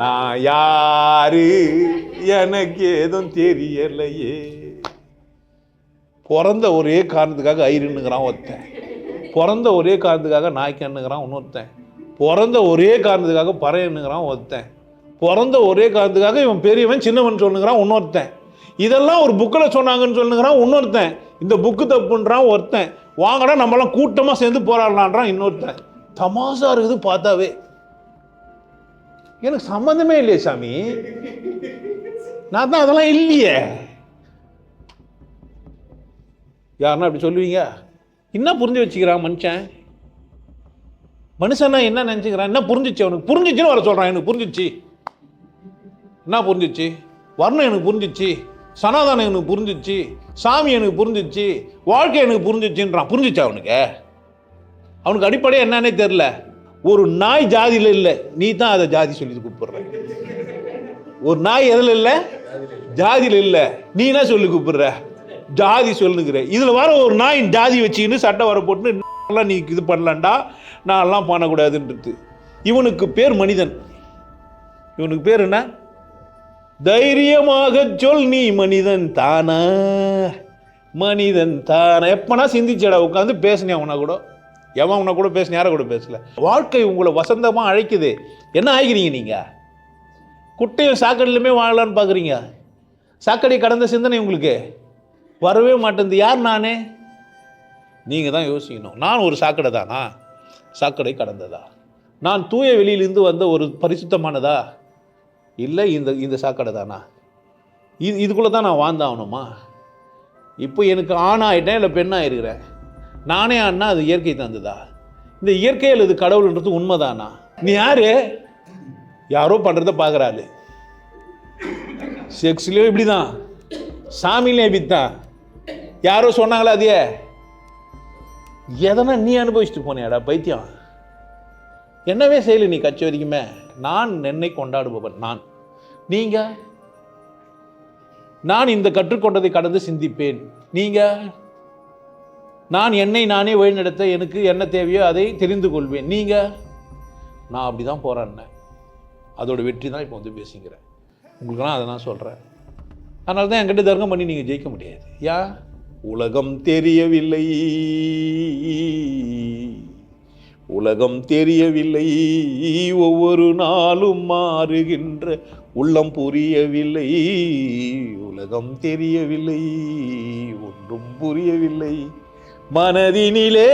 நான் யாரு எனக்கு எதுவும் தெரியலையே. பிறந்த ஒரே காரணத்துக்காக ஐருன்னுங்கிறான் ஒருத்தன், பிறந்த ஒரே காரணத்துக்காக நாய்க்கண்ணுங்கிறான் இன்னொருத்தன், பிறந்த ஒரே காரணத்துக்காக பறையன்னுங்கிறான் ஒருத்தன், பிறந்த ஒரே காரணத்துக்காக இவன் பெரியவன் சின்னவன் சொல்லுங்கிறான் இன்னொருத்தன். இதெல்லாம் ஒரு புக்கில் சொன்னாங்கன்னு சொல்லுங்கிறான் இன்னொருத்தன். இந்த புக்கு தப்புன்றான் ஒருத்தன். வாங்கடா நம்மளாம் கூட்டமாக சேர்ந்து போராடலான்றான் இன்னொருத்தன். தமாசா இருக்குது பார்த்தாவே. எனக்கு சம்பந்தமே இல்லையே சாமி, நான் தான் அதெல்லாம் இல்லையே. யாருன்னா அப்படி சொல்லுவீங்க? என்ன புரிஞ்சு வச்சுக்கிறான் மனுஷன்? மனுஷன்னா என்ன நினச்சிக்கிறான்? என்ன புரிஞ்சிச்சு அவனுக்கு? புரிஞ்சிச்சுன்னு வர சொல்கிறான். எனக்கு புரிஞ்சிச்சு. என்ன புரிஞ்சிச்சு? வர்ணம் எனக்கு புரிஞ்சிச்சு, சனாதனம் எனக்கு புரிஞ்சிச்சு, சாமி எனக்கு புரிஞ்சிச்சு, வாழ்க்கை எனக்கு புரிஞ்சிச்சுன்றான். புரிஞ்சிச்சா அவனுக்கு? அவனுக்கு அடிப்படையாக என்னன்னே தெரில. ஒரு நாய் ஜாதியில் இல்லை, நீ தான் அதை ஜாதி சொல்லி கூப்பிடுற. ஒரு நாய் எதில் இல்லை? ஜாதியில் இல்லை, நீ என்ன சொல்லி கூப்பிடுற? ஜாதி சொல்லுங்கிற. இதில் வர ஒரு நாய் ஜாதி வச்சுக்கின்னு சட்டை வர போட்டுன்னு நீ இது பண்ணலான்டா, நான் எல்லாம் பண்ணக்கூடாதுன்றது. இவனுக்கு பேர் மனிதன். இவனுக்கு பேர் என்ன? தைரியமாக சொல், நீ மனிதன் தானா? மனிதன் தானா? எப்பனா சிந்திச்சடா உட்காந்து பேசினேன் அவனா கூட? எவன் உன்னை கூட பேசின? யாரை கூட பேசல. வாழ்க்கை உங்களை வசந்தமாக அழைக்குது. என்ன ஆகிக்கிறீங்க நீங்கள்? குட்டையும் சாக்கடையிலுமே வாழலான்னு பார்க்குறீங்க. சாக்கடை கடந்த சிந்தனை உங்களுக்கு வரவே மாட்டேங்குது. யார் நானே? நீங்கள் தான் யோசிக்கணும். நான் ஒரு சாக்கடை தானா? சாக்கடை கடந்ததா? நான் தூய வெளியிலிருந்து வந்த ஒரு பரிசுத்தமானதா? இல்லை இந்த சாக்கடை தானா? இதுக்குள்ளே தான் நான் வாழ்ந்தாகணுமா? இப்போ எனக்கு ஆணாயிட்டேன் இல்லை பெண்ணாக இருக்கிறேன். நானே ஆனா அது இயற்கை தந்ததா? இந்த இயற்கையில் இது கடவுள்ன்றது உண்மைதானா? நீ யாரு? யாரோ பண்ணுறத பார்க்குறாள். செக்ஸ்லேயும் இப்படி தான், சாமியிலையும் இப்படி தான். யாரோ சொன்னாங்களா அதையே? எதனா நீ அனுபவிச்சுட்டு போனியாடா பைத்தியம்? என்னவே செய்யலை நீ கட்சி வரைக்குமே. நான் என்னை கொண்டாடுபவன் நான். நீங்க? நான் இந்த கற்றுக்கொண்டதை கடந்து சிந்திப்பேன். நீங்க? நான் என்னை நானே வழிநடத்த எனக்கு என்ன தேவையோ அதை தெரிந்து கொள்வேன். நீங்க? நான் அப்படி தான் போராடினேன். அதோட வெற்றி தான் இப்போ வந்து பேசிக்கிறேன். உங்களுக்குலாம் அதை நான் சொல்கிறேன். அதனால தான் என்கிட்ட தர்க்கம் பண்ணி நீங்கள் ஜெயிக்க முடியாது. யா உலகம் தெரியவில்லை, உலகம் தெரியவில்லை, ஒவ்வொரு நாளும் மாறுகின்ற உள்ளம் புரியவில்லை, உலகம் தெரியவில்லை, ஒன்றும் புரியவில்லை, மனதினிலே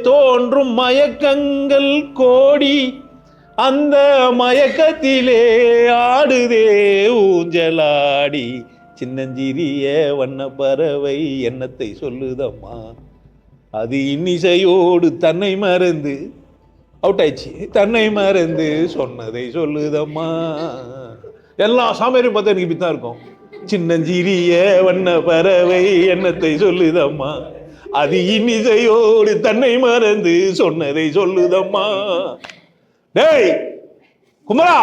தோன்றும் மயக்கங்கள் கோடி, அந்த மயக்கத்திலே ஆடுதே ஊஞ்சலாடி, சின்னஞ்சிறிய வண்ண பறவை எண்ணத்தை சொல்லுதம்மா, அது இன்னிசையோடு தன்னை மறந்து அவுட் ஆயிடுச்சு, தன்னை மறந்து சொன்னதை சொல்லுதம்மா. எல்லா சாமியாரையும் பார்த்தா எனக்கு இப்படித்தான் இருக்கும். சின்னஞ்சிறிய வண்ண பறவை எண்ணத்தை சொல்லுதம்மா, அது இன்னிசையோடு தன்னை மறந்து சொன்னதை சொல்லுதம்மா. டேய் குமரா,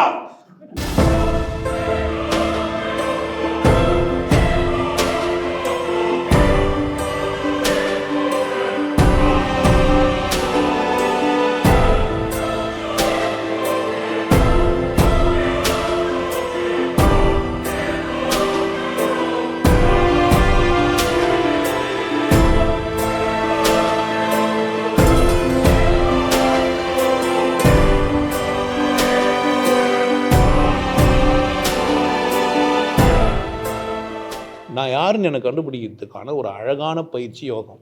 நான் யாருன்னு எனக்கு கண்டுபிடிக்கிறதுக்கான ஒரு அழகான பயிற்சி யோகம்.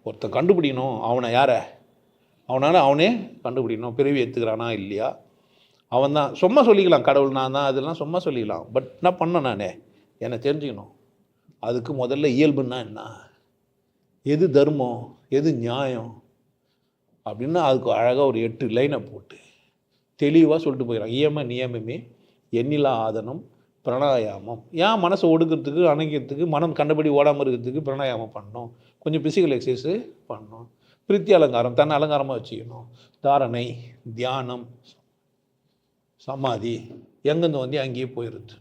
ஒருத்தன் கண்டுபிடிக்கணும் அவனை யார, அவனால் அவனே கண்டுபிடிக்கணும். பிறவி எடுத்துக்கிறானா இல்லையா? அவன் தான் சும்மா சொல்லிக்கலாம் கடவுள் நான் தான், அதெல்லாம் சும்மா சொல்லிக்கலாம். பட் என்ன பண்ண நானே என்னை தெரிஞ்சுக்கணும். அதுக்கு முதல்ல இயல்புன்னா என்ன, எது தர்மம், எது நியாயம் அப்படின்னு அதுக்கு அழகாக ஒரு 8 லைனை போட்டு தெளிவாக சொல்லிட்டு போயிடறான். இயம நியமமே எண்ணிலா ஆதனம் பிராணாயாமம். ஏன் மனசை ஒடுக்கிறதுக்கு அணைக்கிறதுக்கு, மனம் கண்டபடி ஓடாமல் இருக்கிறதுக்கு பிராணாயாமம் பண்ணணும். கொஞ்சம் பிசிக்கல் எக்ஸசைஸு பண்ணணும். பிரித்தி அலங்காரம் தன்னை அலங்காரமாக வச்சுக்கணும். தாரணை, தியானம், சமாதி, எங்கேருந்து வந்து அங்கேயே போயிடுது.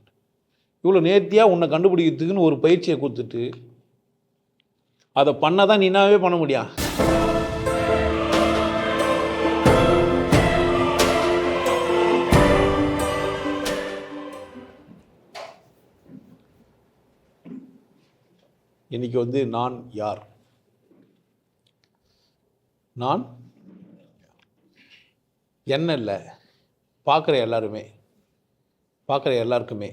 இவ்வளோ நேர்த்தியாக உன்னை கண்டுபிடிக்கிறதுக்குன்னு ஒரு பயிற்சியை கொடுத்துட்டு அதை பண்ணால் தான் நீ என்னவே பண்ண முடியும். இன்னைக்கு வந்து நான் யார்? நான் என்ன இல்லை, பார்க்குற எல்லாருக்குமே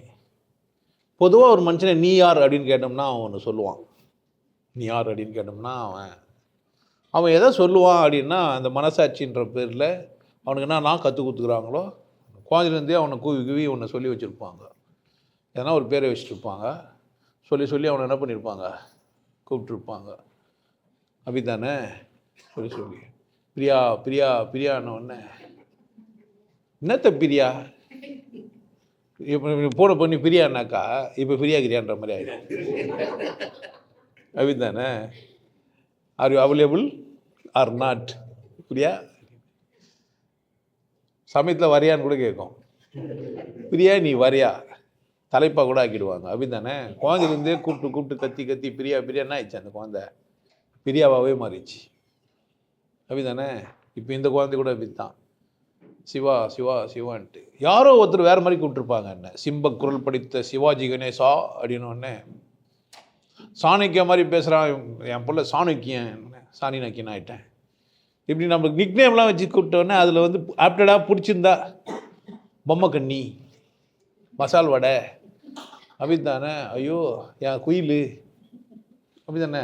பொதுவாக ஒரு மனுஷனை நீ யார் அப்படின்னு கேட்டோம்னா அவன் ஒன்று சொல்லுவான். நீ யார் அப்படின்னு கேட்டோம்னா அவன் எதை சொல்லுவான் அப்படின்னா, அந்த மனசாட்சின்ற பேரில் அவனுக்கு என்ன நான் கற்றுக் கொடுத்துக்குறாங்களோ குழந்தைலேருந்தே அவனை கூவி அவனை சொல்லி வச்சுருப்பாங்க. எதனா ஒரு பேரை வச்சுருப்பாங்க, சொல்லி அவனை என்ன பண்ணியிருப்பாங்க, கூப்பிட்டுருப்பாங்க. அப்படி தானே? சொல்லி பிரியான்னு என்னத்த பிரியா, இப்போ போன பண்ணி பிரியானாக்கா இப்போ பிரியாகிரியான்ற மாதிரி ஆகிடும். அப்படி தானே? Are you available R not? Priya சமயத்தில் வரியான்னு கூட கேட்கும். பிரியா நீ வரியா தலைப்பாக கூட ஆக்கிடுவாங்க. அப்படி தானே? குழந்தைலேருந்தே கூப்பிட்டு கத்தி பிரியான்னா ஆயிடுச்சு. அந்த குழந்தை பிரியாவாகவே மாறிடுச்சு. அப்படி தானே? இப்போ இந்த குழந்தை கூட அப்படி தான், சிவான்ட்டு யாரோ ஒருத்தர் வேறு மாதிரி கூப்பிட்டுருப்பாங்க. என்ன சிம்ப குரல் படித்த சிவாஜி கணேசா அப்படின்னு சாணக்கிய மாதிரி பேசுகிறான் என் பிள்ளை, சாணிக்கியன் ஆகிட்டேன். இப்படி நம்மளுக்கு நிக்நேம்லாம் வச்சு கூப்பிட்டோன்னே அதில் வந்து ஆப்டடாக பிடிச்சிருந்தா பொம்மை கண்ணி, மசால் வடை, அப்படி தானே? ஐயோ என் குயில், அப்படி தானே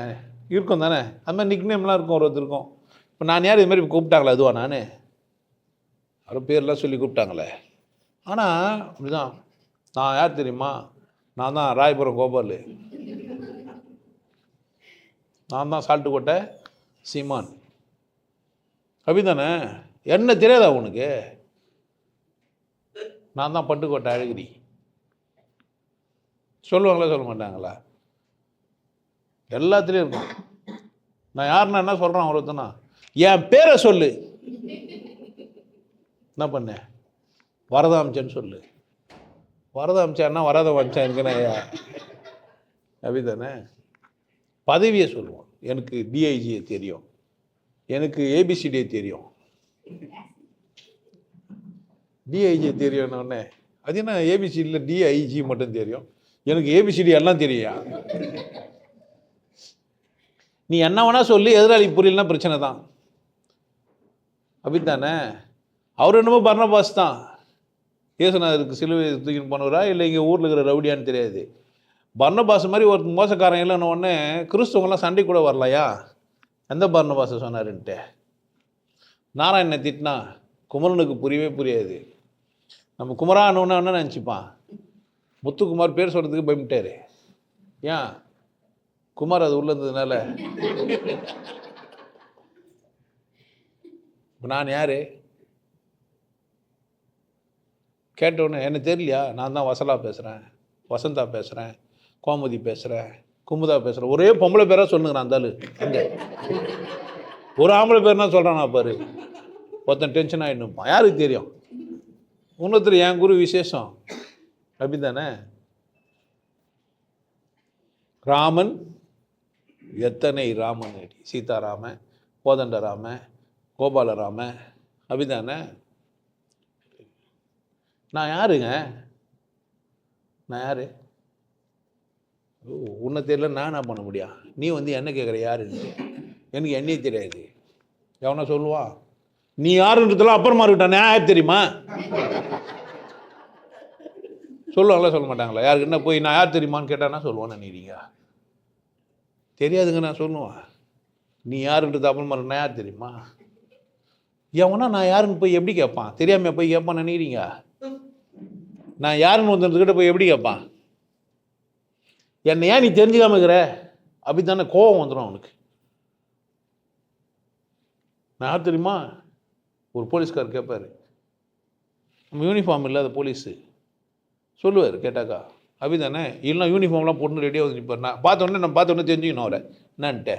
இருக்கும் தானே? அது மாதிரி நிக்நேம்லாம் இருக்கும் ஒருத்தருக்கும். இப்போ நான் யார் இது மாதிரி கூப்பிட்டாங்களே, அதுவா நான் அவரை பேர்லாம் சொல்லி கூப்பிட்டாங்களே. ஆனால் அப்படிதான். நான் யார் தெரியுமா? நான் தான் ராயபுரம் கோபால், நான் தான் சால்ட்டுக்கோட்டை சீமான். அப்படி தானே? என்ன தெரியாதா உனக்கு? நான் தான் பட்டுக்கோட்டை அழகிரி. சொல்லுவாங்களா சொல்ல மாட்டாங்களா? எல்லாத்துலேயும் இருக்கும். நான் யாருன்னா என்ன சொல்கிறேன் ஒருத்தனா, என் பேரை சொல்லு, என்ன பண்ண வரதம் அமைச்சேன்னு சொல்லு. வரதம் அமைச்சா வரதம் அமைச்சா இருக்குன்னா அப்படி தானே? பதவியை சொல்லுவான். எனக்கு டிஐஜியை தெரியும், எனக்கு ஏபிசிடியை தெரியும். டிஐஜி தெரியும்னே அது என்ன? ஏபிசிடியில் டிஐஜி மட்டும் தெரியும், எனக்கு ஏபிசிடி எல்லாம் தெரியும். நீ என்ன வேணா சொல்லி எதிராளி புரியலன்னா பிரச்சனை தான். அப்படித்தானே? அவர் என்னமோ பர்னபாஸ் தான், இயேசுநாதருக்கு சிலுவை தூக்கின்னு போனவரா இல்லை இங்கே ஊரில் இருக்கிற ரவுடியான்னு தெரியாது. பர்னபாஸ் மாதிரி ஒரு மோசக்காரன் இல்லைன்னு ஒன்று கிறிஸ்துவங்களாம் சண்டை கூட வரலையா? எந்த பர்னபாஸை சொன்னாருன்ட்டு நாராயணனை திட்டினா குமரனுக்கு புரியவே புரியாது. நம்ம குமரான்னு என்ன நினச்சிப்பான், முத்துக்குமார் பேர் சொல்கிறதுக்கு பயமிட்டார். ஏன்? குமார் அது உள்ள இருந்ததுனால. நான் யார் கேட்டவுடனே என்ன தெரியலையா? நான் தான் வசலா பேசுகிறேன், வசந்தா பேசுகிறேன், கோமதி பேசுகிறேன், குமுதா பேசுகிறேன். ஒரே பொம்பளை பேராக சொல்லுங்கிறான் அந்த அங்கே. ஒரு ஆம்பளை பேர்னா சொல்கிறான் நான் பாரு, ஒருத்தன் டென்ஷன் ஆகிடுப்பான். யாருக்கு தெரியும்? இன்னொருத்தர் என் குரு விசேஷம். அப்படி தானே? ராமன் எத்தனை ராமன், சீதாராம, கோதண்டராம, கோபாலராம, அப்படிதானே? நான் யாருங்க? நான் யாரு? உன்னை தெரியல, நான் என்ன பண்ண முடியும்? நீ வந்து என்ன கேட்குற யாருன்னு? எனக்கு என்னையே தெரியாது. எவனா சொல்லுவான்? நீ யாருன்றதெல்லாம் அப்புறமா இருக்கட்டா, நான் யார் தெரியுமா? சொல்லுவாங்களா சொல்ல மாட்டாங்களா? யாருக்கு என்ன போய் நான் யார் தெரியுமான்னு கேட்டானா சொல்லுவான்னு நினைக்கிறீங்க? தெரியாதுங்க நான் சொல்லுவேன். நீ யாருன்றது அப்புறமா நான் யார் தெரியுமா? எவனா நான் யாருன்னு போய் எப்படி கேட்பான்? தெரியாம போய் கேட்பான்னு நினைக்கிறீங்க? நான் யாருன்னு ஒருத்தர்கிட்ட போய் எப்படி கேட்பான்? என்னை ஏன் நீ தெரிஞ்சுக்காம இருக்கிற? அப்படி தானே கோபம் வந்துடும் அவனுக்கு. நான் யார் தெரியுமா? ஒரு போலீஸ்கார் கேட்பார், நம்ம யூனிஃபார்ம் இல்லாத போலீஸு சொல்லுவார் கேட்டாக்கா. அப்படி தானே? இல்லைனா யூனிஃபார்ம்லாம் போட்டு ரெடியாக வந்து நிற்பார். நான் பார்த்தோன்னே தெரிஞ்சுக்கணும் அவரை என்னான்ட்டு.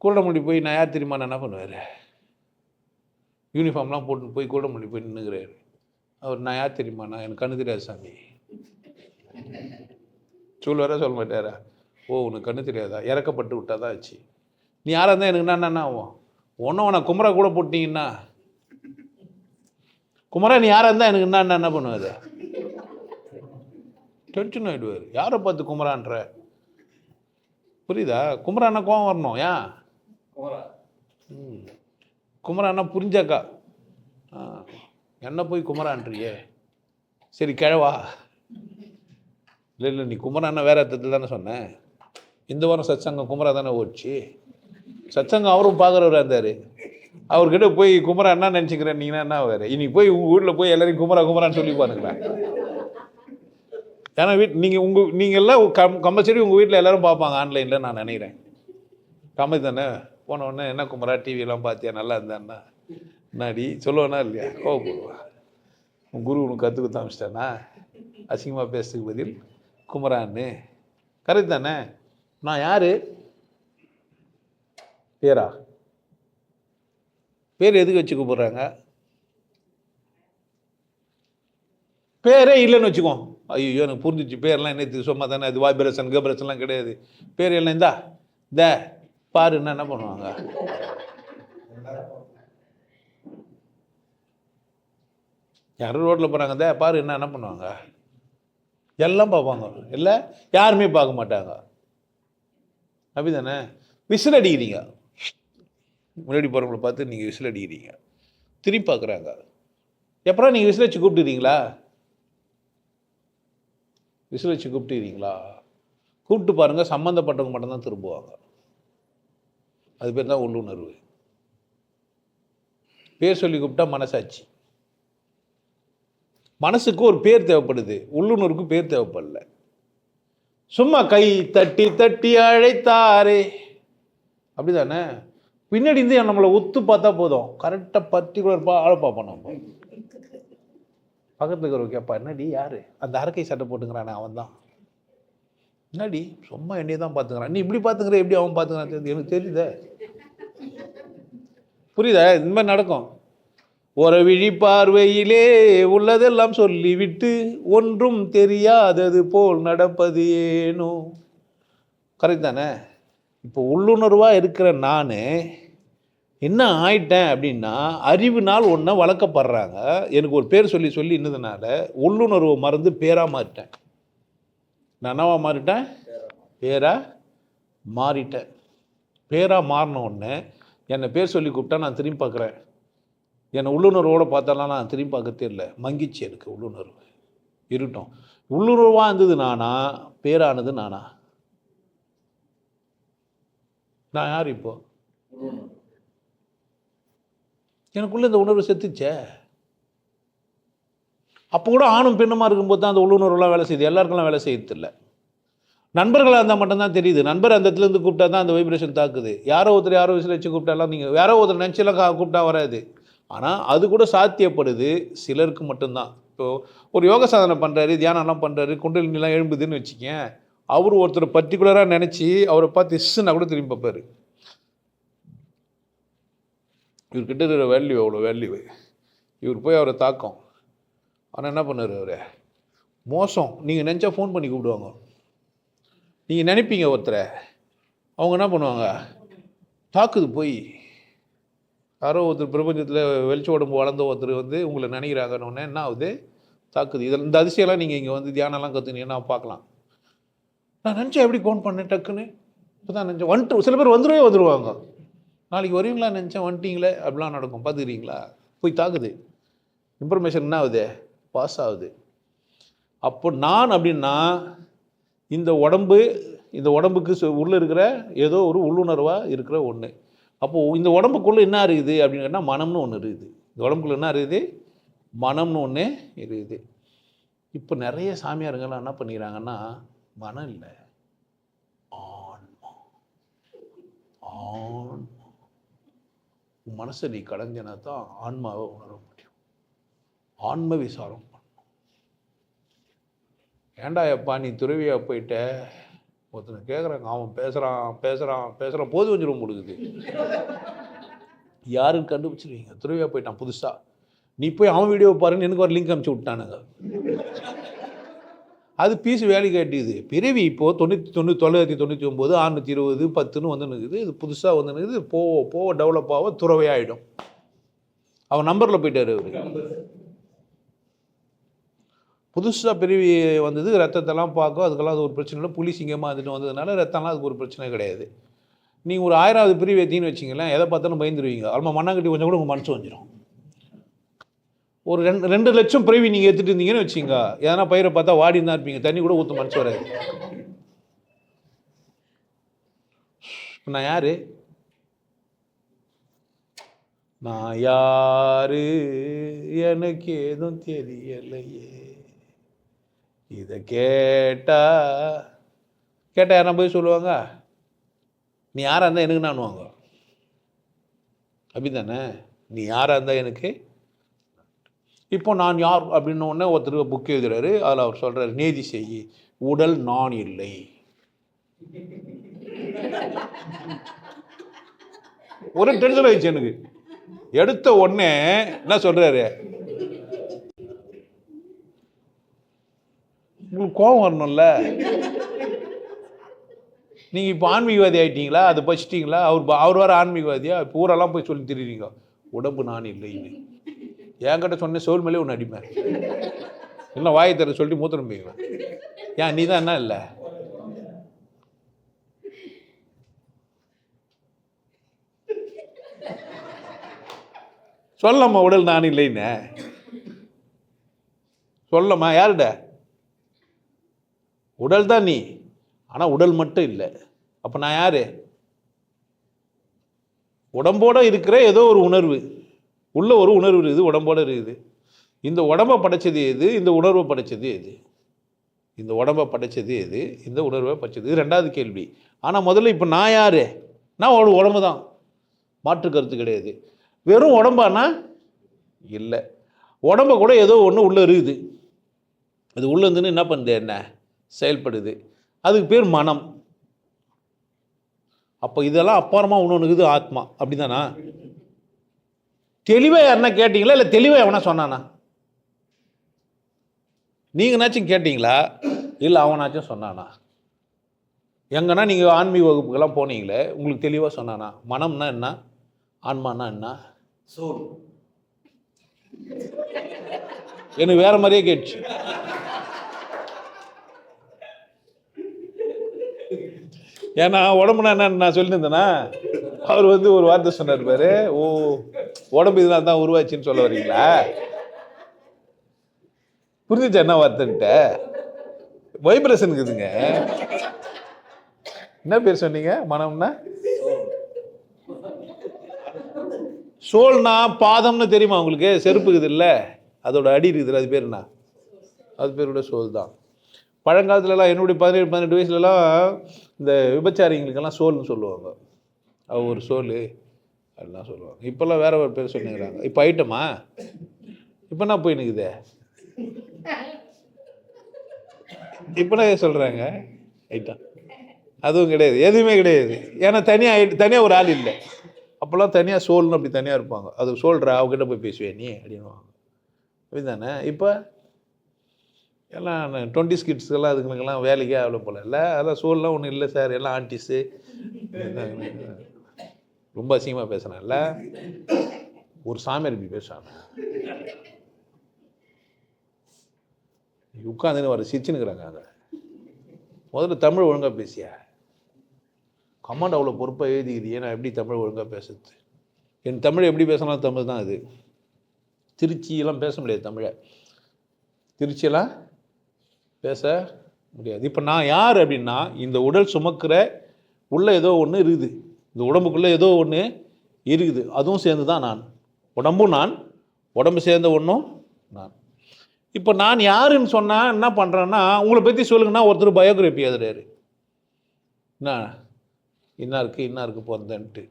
கூடமல்லி போய் நான் யார் தெரியுமா நான் என்ன பண்ணுவார்? யூனிஃபார்ம்லாம் போட்டு போய் கூடமல்லி போய் நின்றுக்கிறாரு. அவர் நான் யார் தெரியுமா, நான் எனக்கு கண்ணு தெரியாது சாமி சொல்லுவாரா சொல்ல மாட்டாரா? ஓ உனக்கு கண்ணு தெரியாதா? இறக்கப்பட்டு விட்டாதான் ஆச்சு. நீ யாராக இருந்தால் எனக்கு என்ன ஆகும்? ஒன்றும் நான் குமரா கூட போட்டிங்கன்னா, குமரா நீ யாராக இருந்தால் எனக்கு என்ன பண்ணுவார்? டென்ஷன் ஆகிடுவார். யாரை பார்த்து குமரான்ற? புரியுதா? குமரண்ணா கோவம் வரணும். ஏன் குமரண்ணா புரிஞ்சாக்கா என்ன போய் குமரான்றியே, சரி கிழவா. இல்லை நீ குமரண்ணா வேற அர்த்தத்தில் தானே சொன்னேன். இந்த வாரம் சத்சங்கம் குமரா தானே ஓடிச்சு. சத்சங்கம் அவரும் பார்க்குறவராக இருந்தார். அவர்கிட்ட போய் குமரா என்ன நினச்சிக்கிறேன் நீங்கன்னா என்ன வேறு. இன்னைக்கு போய் உங்கள் வீட்டில் போய் எல்லாரையும் குமரான்னு சொல்லி பாருங்களேன். ஏன்னா நீங்கள் எல்லாம் கம்பல்சரி உங்கள் வீட்டில் எல்லோரும் பார்ப்பாங்க ஆன்லைனில் நான் நினைக்கிறேன். கம்மி தானே. போன உடனே என்ன குமரா டிவியெல்லாம் பார்த்தியா நல்லா இருந்தான்னா என்னாடி சொல்லுவேனா இல்லையா? கோவப்படுவா. உன் குரு உனக்கு கற்றுக் கொடுத்து அமிச்சிட்டானா அசிங்கமாக பேசுறதுக்கு பதில் குமரான்னு. கரெக்ட் தானே? நான் யார்? பேரா? பேர் எதுக்கு வச்சு கூப்பிட்றாங்க? பேரே இல்லைன்னு வச்சுக்கோ. ஐயோ எனக்கு புரிஞ்சிச்சு. பேர்லாம் என்ன சும்மா தானே, அது வாய்பிரசன் கபிரசன்லாம் கிடையாது. பேர் எல்லாம் இந்த பாருன்னா என்ன பண்ணுவாங்க? யாரும் ரோட்டில் போகிறாங்க பாரு என்ன பண்ணுவாங்க? எல்லாம் பார்ப்பாங்க. இல்லை யாருமே பார்க்க மாட்டாங்க. அப்படி தானே? விசில் அடிக்கிறீங்க. முன்னாடி போகிறவங்களை பார்த்து நீங்கள் விசில் அடிக்கிறீங்க. திரும்பி பார்க்குறாங்க. எப்பறம் நீங்கள் விசில் வச்சு கூப்பிட்டுறீங்களா? விசில் வச்சு கூப்பிட்டுறீங்களா? கூப்பிட்டு பாருங்கள், சம்மந்தப்பட்டவங்க மட்டும்தான் திரும்புவாங்க. அது பேர் தான் உள்ளுணர்வு. பேர் சொல்லி கூப்பிட்டா மனசாட்சி. மனசுக்கு ஒரு பேர் தேவைப்படுது, உள்ளுணர்வுக்கு பேர் தேவைப்படல. சும்மா கை தட்டி தட்டி அழைத்தாரே அப்படிதானே. பின்னாடி இருந்து நம்மளை ஒத்து பார்த்தா போதும். கரெக்டாக பர்டிகுலர் ஆளை பார்ப்போம். நம்ம பக்கத்தில் இருக்கிறவங்க கேட்பா என்னடி யாரு அந்த அரக்கை சட்டை போட்டுங்கிறானே அவன் தான். என்னடி சும்மா என்னையே தான் பார்த்துக்கிறான். நீ இப்படி பார்த்துக்கிற எப்படி அவன் பார்த்துக்கிறான் எனக்கு தெரியுதா? புரியுதா? இந்த மாதிரி நடக்கும். ஒரு விழி பார்வையிலே உள்ளதெல்லாம் சொல்லிவிட்டு ஒன்றும் தெரியாதது போல் நடப்பது ஏனோ. கரெக்ட் தானே? இப்போ உள்ளுணர்வாக இருக்கிற நான் என்ன ஆயிட்டேன் அப்படின்னா, அறிவுனால் ஒன்றை வளர்க்கப்படுறாங்க. எனக்கு ஒரு பேர் சொல்லி சொல்லி இன்னதுனால உள்ளுணர்வை மறந்து பேராக மாறிட்டேன். நான் என்னவா மாறிட்டேன்? பேராக மாறிட்டேன். பேராக மாறின உடனே என்னை பேர் சொல்லி கூப்பிட்டா நான் திரும்பி பார்க்குறேன். என்னை உள்ளுணர்வோடு பார்த்தாலாம் நான் திரும்பி பார்க்கறதே இல்லை. மங்கிச்சு எனக்கு உள்ளுணர்வு. இருட்டோம். உள்ளுணர்வாக இருந்தது நானா, பேரானது நானா? நான் யார் இப்போ? எனக்குள்ளே இந்த உணர்வு செத்துச்சே. அப்போ கூட ஆணும் பெண்ணுமா இருக்கும்போது தான் அந்த உள்ளுணர்வுலாம் வேலை செய்யுது. எல்லாருக்கெல்லாம் வேலை செய்யறது இல்லை. நண்பர்களாக இருந்தால் மட்டும்தான் தெரியுது. நண்பர் அந்த இடத்துலேருந்து கூப்பிட்டா தான் அந்த வைப்ரேஷன் தாக்குது. யாரோ ஒருத்தர் யாரோ விசில் வச்சு கூப்பிட்டாலாம் நீங்கள் யாரோ ஒருத்தர் நினச்செல்லாம் கூப்பிட்டா வராது. ஆனால் அது கூட சாத்தியப்படுது சிலருக்கு மட்டும்தான். இப்போது ஒரு யோக சாதனை பண்ணுறாரு, தியானம்லாம் பண்ணுறாரு, குண்டலினிலாம் எழும்புதுன்னு வச்சுக்கேன். அவர் ஒருத்தர் பர்டிகுலராக நினச்சி அவரை பார்த்து இஸ்ஸுன்னா கூட திரும்பி பார்ப்பார். இவர்கிட்ட இருக்கிற வேல்யூ அவ்வளோ வேல்யூ. இவர் போய் அவரை தாக்கம். ஆனால் என்ன பண்ணார் அவர்? மோசம். நீங்கள் நினச்சா ஃபோன் பண்ணி கூப்பிடுவாங்க. நீங்கள் நினைப்பீங்க ஒருத்தரை, அவங்க என்ன பண்ணுவாங்க? தாக்குது போய் யாரோ ஒருத்தர் பிரபஞ்சத்தில் வெளிச்ச உடம்பு வளர்ந்த ஒருத்தர் உங்களை நினைக்கிறாங்கன்னு என்ன ஆகுது? தாக்குது. இதில் இந்த அதிசயம்லாம் நீங்கள் இங்கே தியானம்லாம் கற்றுனீங்கன்னா பார்க்கலாம். நான் நினச்சேன் எப்படி ஃபோன் பண்ணேன் டக்குன்னு. இப்போ தான் நினச்சேன் வந்துட்டு. சில பேர் வந்துடுவாங்க. நாளைக்கு வருவீங்களா நினச்சேன் வந்துட்டீங்களே அப்படிலாம் நடக்கும். பார்த்துக்கிறீங்களா? போய் தாக்குது. இன்ஃபர்மேஷன் என்ன ஆகுது? பாஸ் ஆகுது. அப்போ நான் அப்படின்னா இந்த உடம்புக்கு உள்ளே இருக்கிற ஏதோ ஒரு உள்ளுணர்வாக இருக்கிற ஒன்று. அப்போது இந்த உடம்புக்குள்ளே என்ன இருக்குது அப்படின்னு கேட்டால் மனம்னு ஒன்று இருக்குது. இந்த உடம்புக்குள்ளே என்ன இருக்குது? மனம்னு ஒன்று இருக்குது. இப்போ நிறைய சாமியாருங்கெல்லாம் என்ன பண்ணிக்கிறாங்கன்னா, மனம் இல்லை ஆன்மா. மனசை நீ கடைஞ்சனா தான் ஆன்மாவை உணர முடியும். ஆன்ம விசாரம் பண்ணணும். ஏண்டா எப்பா நீ துறவியாக போயிட்ட? ஒருத்தனை கேட்குறாங்க, அவன் பேசுகிறான் போது கொஞ்சம் ரொம்ப கொடுக்குது. யாருன்னு கண்டுபிடிச்சிருவீங்க? துறவியாக போயிட்டான் புதுசாக. நீ போய் அவன் வீடியோ பாருன்னு எனக்கு ஒரு லிங்க் அனுப்பிச்சி விட்டானுங்க. அது பீஸ் வேலை கேட்டுது. பிறவி இப்போது 999 620 10ன்னு வந்துனுக்குது. இது புதுசாக வந்துனுக்குது. போக டெவலப் ஆக துறவையாகிடும். அவன் நம்பரில் போயிட்டார் அவர். புதுசாக பிரிவி வந்தது, ரத்தத்தெல்லாம் பார்க்கும், அதுக்கெல்லாம் அது ஒரு பிரச்சனை இல்லை. புலி சிங்கமாக அதுட்டு வந்ததுனால ரத்தம்லாம் அதுக்கு ஒரு பிரச்சனை கிடையாது. நீங்கள் ஒரு 1000வது பிரிவு ஏற்றின்னு வச்சிங்களேன், எதை பார்த்தாலும் பயந்துருவீங்க. அல்மா மண்ணாங்கட்டி கொஞ்சம் கூட உங்கள் மனசு வந்துடும். ஒரு 2 லட்சம் பிரிவி நீங்கள் ஏற்றுட்டு இருந்தீங்கன்னு வச்சிங்க, எதனா பயிரை பார்த்தா வாடின்னு தான் இருப்பீங்க, தண்ணி கூட ஊற்ற மனசு வராது. நான் யாரு? நான் யாரு எனக்கு ஏதும் தெரியலையே, இதை கேட்டா யாரா போய் சொல்லுவாங்க, நீ யாராக இருந்தால் எனக்கு நானுவாங்க. அப்படி தானே? நீ யாராக இருந்தால் எனக்கு. இப்போ நான் யார் அப்படின்ன உடனே ஒருத்தர் புக் எழுதுறாரு, அதில் அவர் சொல்கிறார், நீதி செய், உடல் நான் இல்லை. ஒரு டென்ஷன் ஆயிடுச்சு எனக்கு. எடுத்த உடனே என்ன சொல்றாரு, உங்களுக்கு கோபம் வரணும்ல. நீங்க இப்போ ஆன்மீகவாதி ஆயிட்டீங்களா, அதை படிச்சிட்டீங்களா? அவர் வர ஆன்மீகவாதியா? இப்போ ஊரெல்லாம் போய் சொல்லி தெரியுறீங்க உடம்பு நான் இல்லைன்னு. என்கிட்ட சொன்ன சோல் மேலே ஒன்று அடிப்பேன், இல்லை வாயை தர சொல்லிட்டு மூத்திரம் போய்க்குவேன். ஏன் நீ தான் என்ன இல்லை? சொல்லம்மா உடல் நான் இல்லைன்னு சொல்லம்மா. யாருட? உடல் தான் நீ, ஆனால் உடல் மட்டும் இல்லை. அப்போ நான் யாரு? உடம்போட இருக்கிற ஏதோ ஒரு உணர்வு, உள்ள ஒரு உணர்வு இருக்குது, உடம்போட இருக்குது. இந்த உடம்பை படைச்சது எது? இந்த உணர்வை படைச்சது எது? இந்த உடம்பை படைச்சது எது? இந்த உணர்வை படைச்சது. இது 2வது கேள்வி. ஆனால் முதல்ல இப்போ நான் யாரு? நான் ஒரு உடம்பு தான், மாற்று கருத்து கிடையாது. வெறும் உடம்பானா? இல்லை, உடம்பை கூட ஏதோ ஒன்று உள்ளே இருக்குது. அது உள்ளே இருந்துன்னு என்ன பண்ணுது, என்ன செயல்படுது, அதுக்கு பேர் மனம். அப்போ இதெல்லாம் அப்பாரமாக ஒன்று இருக்குது ஆத்மா. அப்படி தானா? தெளிவாக யாருன்னா கேட்டிங்களா, இல்லை தெளிவாக எவனா சொன்னானா? நீங்கனாச்சும் கேட்டிங்களா, இல்லை அவனாச்சும் சொன்னானா? எங்கன்னா நீங்கள் ஆன்மீக வகுப்புக்கெல்லாம் போனீங்களே, உங்களுக்கு தெளிவாக சொன்னானா? மனம்னா என்ன, ஆன்மானா என்ன? சோல். எனக்கு வேற மாதிரியே கேட்டுச்சு. ஏன்னா உடம்புனா என்னன்னு நான் சொல்லியிருந்தேன்னா, அவர் ஒரு வார்த்தை சொன்னார் பாரு, ஓ உடம்பு இதனால தான் உருவாச்சுன்னு சொல்ல வரீங்களா? புரிஞ்சுச்சா என்ன வார்த்தைன்ட்ட? வைப்ரேஷன் இருக்குதுங்க. என்ன பேர் சொன்னீங்க? மனம்னா சோல்னா பாதம்னு தெரியுமா உங்களுக்கு? செருப்பு இருக்குது இல்லை, அதோட அடி இருக்குது, அது பேர் என்ன? அது பேரோட சோல் தான். பழங்காலத்துலலாம் என்னுடைய 17-18 வயசுலலாம் இந்த விபச்சாரிங்களுக்கெல்லாம் சோல்னு சொல்லுவாங்க. அவ ஒரு சோல் அப்படிலாம் சொல்லுவாங்க. இப்போல்லாம் வேற ஒரு பேர் சொல்லிக்கிறாங்க. இப்போ ஐட்டமா இப்போ என்ன போய் நிற்குது? இப்போனா சொல்கிறாங்க ஐட்டம். அதுவும் கிடையாது, எதுவுமே கிடையாது. ஏன்னா தனியாக ஒரு ஆள் இல்லை. அப்போல்லாம் தனியாக சோல்னு அப்படி தனியாக இருப்பாங்க. அது சொல்கிற அவங்ககிட்ட போய் பேசுவேன் நீ அப்படின்வாங்க. அப்படி தானே? இப்போ எல்லாம் 20s கிட்ஸ்க்கெல்லாம் அதுங்களுக்கெல்லாம் வேலைக்கே அவ்வளோ போல இல்லை. அதெல்லாம் சோல்லாம் ஒன்றும் இல்லை சார், எல்லாம் ஆன்டிஸு. ரொம்ப அசிங்கமாக பேசுகிறான்ல, ஒரு சாமியார் இப்படி பேசுகிறாங்க. உட்காந்துன்னு வர சிரிச்சுன்னுக்குறாங்க. அங்கே முதல்ல தமிழ் ஒழுங்காக பேசியா? கமாண்ட் அவ்வளோ பொறுப்பாக எழுதிக்கிறியே, நான் எப்படி தமிழ் ஒழுங்காக பேசுறது? என் தமிழ் எப்படி பேசினாலும் தமிழ் தான். அது திருச்சியெல்லாம் பேச முடியாது, தமிழை திருச்சியெல்லாம் பேச முடியாது. இப்போ நான் யார் அப்படின்னா, இந்த உடல் சுமக்கிற உள்ள ஏதோ ஒன்று இருக்குது, இந்த உடம்புக்குள்ளே ஏதோ ஒன்று இருக்குது, அதுவும் சேர்ந்து தான் நான். உடம்பும் நான், உடம்பு சேர்ந்த ஒன்றும் நான். இப்போ நான் யாருன்னு சொன்னால் என்ன பண்ணுறேன்னா, உங்களை பற்றி சொல்லுங்கன்னா ஒருத்தர் பயோகிராஃபி எழுதுறாரு, என்ன இன்னாருக்கு பிறந்தன்ட்டு.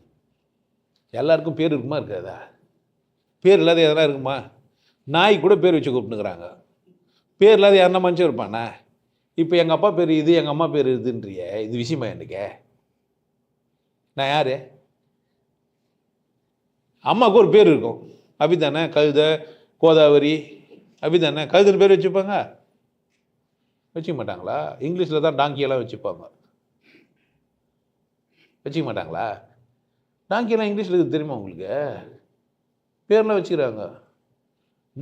எல்லாருக்கும் பேர் இருக்குமா இருக்காதா? பேர் இல்லாத எதனா இருக்குமா? நாய் கூட பேர் வச்சு கூப்பிட்டுக்கிறாங்க. பேர் இல்லாத யாருன்னா மனுஷன் இருப்பானே? இப்போ எங்கள் அப்பா பேர் இது, எங்கள் அம்மா பேர் இதுன்றிய, இது விஷயமா எனக்கு? நான் யார்? அம்மாவுக்கு ஒரு பேர் இருக்கும், அப்படி தானே? கழுத, கோதாவரி, அப்படி தானே? கழுதுன்னு பேர் வச்சுப்பாங்க? வச்சுக்க மாட்டாங்களா? இங்கிலீஷில் தான் டாங்கியெல்லாம் வச்சுப்பாங்க, வச்சுக்க மாட்டாங்களா? டாங்கியெல்லாம் இங்கிலீஷில் இருக்குது தெரியுமா உங்களுக்கு? பேர்லாம் வச்சுக்கிறாங்க.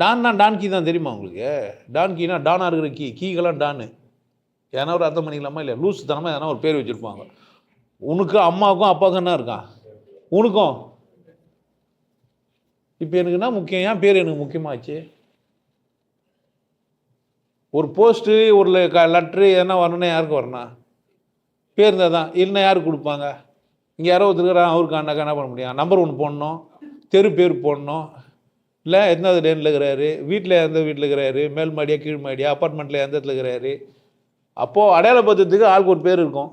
டான் கீ தான் தெரியுமா உங்களுக்கு? டான் கீனா டானாக இருக்கிற கீகெல்லாம் டானு. ஏன்னா ஒரு அர்த்தம் பண்ணிக்கலாமா இல்லை? லூஸ் தனமாக எதனா ஒரு பேர் வச்சுருப்பாங்க. உனக்கு அம்மாவுக்கும் அப்பாவுக்கும் என்ன இருக்கான்? உனக்கும். இப்போ எனக்கு என்ன முக்கியம்? ஏன் பேர் எனக்கு முக்கியமாச்சு? ஒரு போஸ்ட்டு ஒரு லெட்ரு எதனா வரணுன்னா யாருக்கு வரணும்? பேர் இருந்தால் தான். இல்லைன்னா யாருக்கு கொடுப்பாங்க? இங்கே யாரோ ஒருத்தருக்கிறான், அவருக்கு அண்ணாக்கா என்ன பண்ண முடியும்? நம்பர் ஒன்று போடணும், தெரு பேர் போடணும், இல்லை எந்த லேனில் இருக்கிறாரு, வீட்டில் எந்த வீட்டில் இருக்கிறாரு, மேல் மாடியா கீழ் மாடியா, அப்பார்ட்மெண்ட்டில் எந்த இடத்துல இருக்கிறாரு. அப்போது அடையாளப்படுத்துறதுக்கு ஆளுக்கு ஒரு பேர் இருக்கும்.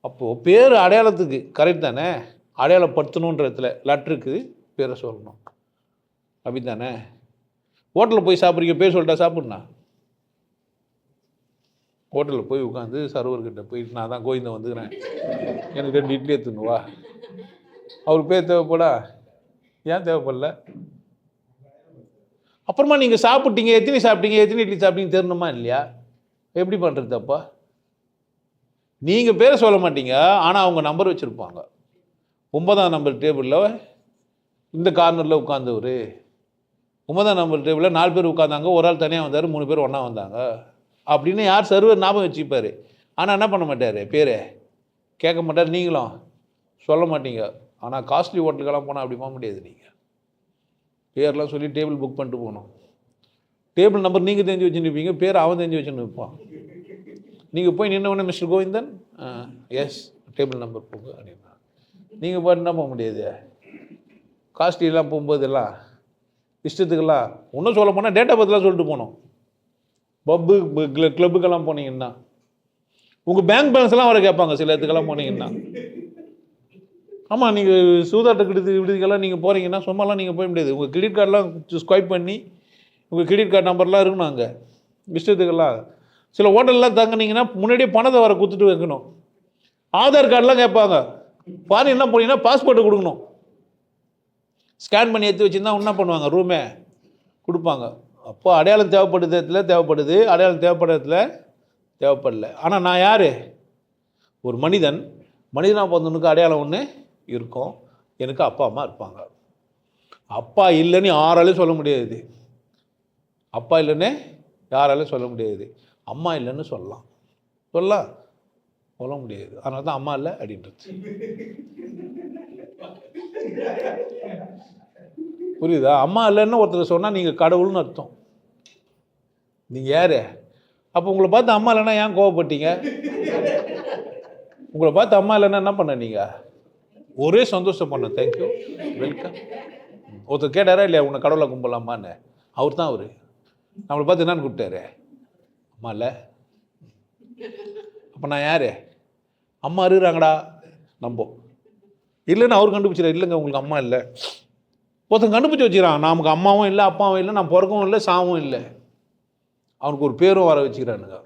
அப்போது பேர் அடையாளத்துக்கு கரெக்ட் தானே? அடையாளப்படுத்தணுன்றதுல லெட்டருக்கு பேரை சொல்லணும். அப்படி தானே? ஹோட்டலில் போய் சாப்பிட்றீங்க, பேர் சொல்லிட்டா சாப்பிட்ணா? ஹோட்டலில் போய் உட்காந்து சர்வர்கிட்ட போயிட்டு நான் தான் கோவிந்தன் வந்துக்கிறேன், எனக்கு 2 இட்லி எடுத்துன்னு வா. அவருக்கு பேர் தேவைப்படா? ஏன் தேவைப்படல? அப்புறமா நீங்கள் சாப்பிட்டீங்க, எத்தனை சாப்பிட்டீங்க, எத்தனை இட்லி சாப்பிட்டீங்க தெரியணுமா இல்லையா? எப்படி பண்ணுறது அப்பா? நீங்கள் பேரை சொல்ல மாட்டீங்க, ஆனால் அவங்க நம்பர் வச்சுருப்பாங்க. 9ஆம் நம்பர் டேபிளில் இந்த கார்னரில் உட்காந்தவர், 9ஆம் நம்பர் டேபிளில் 4 பேர் உட்காந்தாங்க, ஒரு ஆள் தனியாக வந்தார், 3 பேர் ஒன்றா வந்தாங்க அப்படின்னு யார் சர்வர் ஞாபகம் வச்சுப்பார். ஆனால் என்ன பண்ண மாட்டார்? பேரை கேட்க மாட்டார், நீங்களும் சொல்ல மாட்டீங்க. ஆனால் காஸ்ட்லி ஹோட்டலுக்கெல்லாம் போனால் அப்படி போக முடியாது. நீங்கள் பேர்லாம் சொல்லி டேபிள் புக் பண்ணிட்டு போகணும். டேபிள் நம்பர் நீங்கள் தெரிஞ்சு வச்சுருப்பீங்க, பேர் அவன் தெரிஞ்சு வச்சுன்னு இருப்பான். நீங்கள் போய் நின்னவொடனே mister Govindan, yes table number போங்க அப்படின்னா நீங்கள் பாட்டுனா போக முடியாது. காஸ்ட்லிலாம் போகும்போது எல்லாம் இஷ்டத்துக்கெல்லாம் ஒன்றும் சொல்ல போனால் டேட்டா பற்றிலாம் சொல்லிட்டு போகணும். பப்பு கிளப்புக்கெல்லாம் போனீங்கன்னா உங்கள் பேங்க் பேலன்ஸ்லாம் வர கேட்பாங்க சில இடத்துக்கெல்லாம் போனீங்கன்னா. ஆமாம், நீங்கள் சூதாட்ட விடுதிக்கெல்லாம் நீங்கள் போகிறீங்கன்னா சும்மாலாம் நீங்கள் போய் முடியாது. உங்கள் கிரெடிட் கார்டெலாம் ஸ்வைப் பண்ணி உங்கள் கிரெடிட் கார்டு நம்பர்லாம் இருக்கணும் அங்கே இஷ்டத்துக்கெல்லாம். சில ஹோட்டல்லாம் தங்கினீங்கன்னா முன்னாடியே பணத்தை வர கொடுத்துட்டு வைக்கணும். ஆதார் கார்டெலாம் கேட்பாங்க. ஃபாரின் என்ன போனீங்கன்னா பாஸ்போர்ட்டை கொடுக்கணும். ஸ்கேன் பண்ணி எடுத்து வச்சுருந்தா என்ன பண்ணுவாங்க? ரூமே கொடுப்பாங்க. அப்போ அடையாளம் தேவைப்படுது இடத்துல தேவைப்படுது, அடையாளம் தேவைப்படுறதுல தேவைப்படல. ஆனால் நான் யார்? ஒரு மனிதனாக பிறந்தவனுக்கு அடையாளம் ஒன்று இருக்கும். எனக்கு அப்பா அம்மா இருப்பாங்க. அப்பா இல்லைன்னு யாராலையும் சொல்ல முடியாது. அப்பா இல்லைன்னு யாராலையும் சொல்ல முடியாது. அம்மா இல்லைன்னு சொல்லலாம் சொல்ல முடியாது. அதனால தான் அம்மா இல்லை அப்படின்றது. புரியுதா? அம்மா இல்லைன்னு ஒருத்தர் சொன்னால் நீங்கள் கடவுள்னு அர்த்தம். நீங்கள் யார்? அப்போ உங்களை பார்த்து அம்மா இல்லைன்னா ஏன் கோவப்பட்டீங்க? உங்களை பார்த்து அம்மா இல்லைன்னா என்ன பண்ண? நீங்கள் ஒரே சந்தோஷம் பண்ண, தேங்க்யூ வெல்கம். ஒருத்தர் கேட்டாரா இல்லையா உன்னை கடவுளை கும்பலாமான்னு? அவர் தான் அவர். நம்மளை பார்த்து என்னன்னு கூப்பிட்டாரு? அம்மா இல்லை. அப்போ நான் யார்? அம்மா இருக்கிறாங்கடா நம்ப இல்லைன்னு அவர் கண்டுபிடிச்சிடா. இல்லைங்க உங்களுக்கு அம்மா இல்லை. ஒருத்தன் கண்டுபிடிச்சி வச்சுக்கிறான், நமக்கு அம்மாவும் இல்லை அப்பாவும் இல்லை, நான் பிறக்கவும் இல்லை சாவும் இல்லை. அவனுக்கு ஒரு பேரும் வர வச்சுக்கிறானுங்க.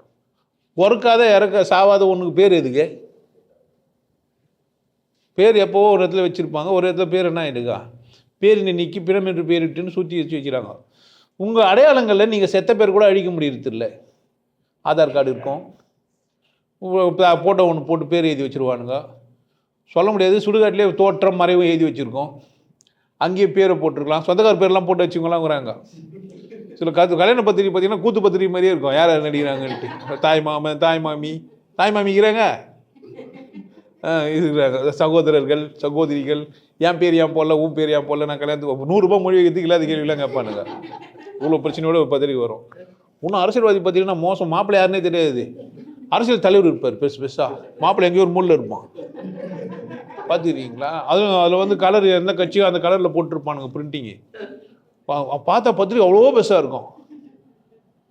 பிறக்காத சாவாத ஒன்றுக்கு பேர் எதுக்கு? பேர் எப்போவோ ஒரு இடத்துல வச்சுருப்பாங்க, ஒரு இடத்துல பேர் என்ன ஆகிடுக்கா? பேர் நீக்கி பிறமென்று பேரிட்டுன்னு சுற்றி வச்சுக்கிறாங்க. உங்கள் அடையாளங்களில் நீங்கள் செத்த பேர் கூட அழிக்க முடியறது இல்லை. ஆதார் கார்டு இருக்கும், ஃபோட்டோ ஒன்று போட்டு பேர் எழுதி வச்சுருவானுங்க. சொல்ல முடியாது. சுடுகாட்டிலே தோற்றம் மறைவும் எழுதி வச்சுருக்கோம், அங்கேயே பேரை போட்டிருக்கலாம். சொந்தக்கார பேர்லாம் போட்டு வச்சுக்கலாங்கிறாங்க. சில கல்யாண பத்திரிகை பார்த்தீங்கன்னா கூத்து பத்திரிகை மாதிரியே இருக்கும், யார் யார் நடிக்கிறாங்கன்ட்டு. தாய் மாமன் தாய் மாமிக்கிறாங்க, இருக்கிறாங்க சகோதரர்கள் சகோதரிகள். என் பேர் ஏன் போடல, உன் பேர் ஏன் போடல, நான் கல்யாணத்துக்கு 100 ரூபாய் மொழி வைக்கிறதுக்கு இல்லாத கேள்விலாம் கேட்பானுங்க. இவ்வளோ பிரச்சனையோட ஒரு பத்திரிகை வரும். இன்னும் அரசியல்வாதி பார்த்தீங்கன்னா மோசம். மாப்பிள்ளை யாருன்னே தெரியாது, அரசியல் தலைவர் இருப்பார் பெருசாக. மாப்பிள்ளை எங்கேயோ ஒரு மூலையில் இருப்பான், பார்த்துக்கிறீங்களா? அதுவும் அதில் வந்து கலர் எந்த கட்சியோ அந்த கலரில் போட்டிருப்பானுங்க பிரிண்டிங்கு. பார்த்தா பத்திரிக்கை அவ்வளோ பெருசாக இருக்கும்.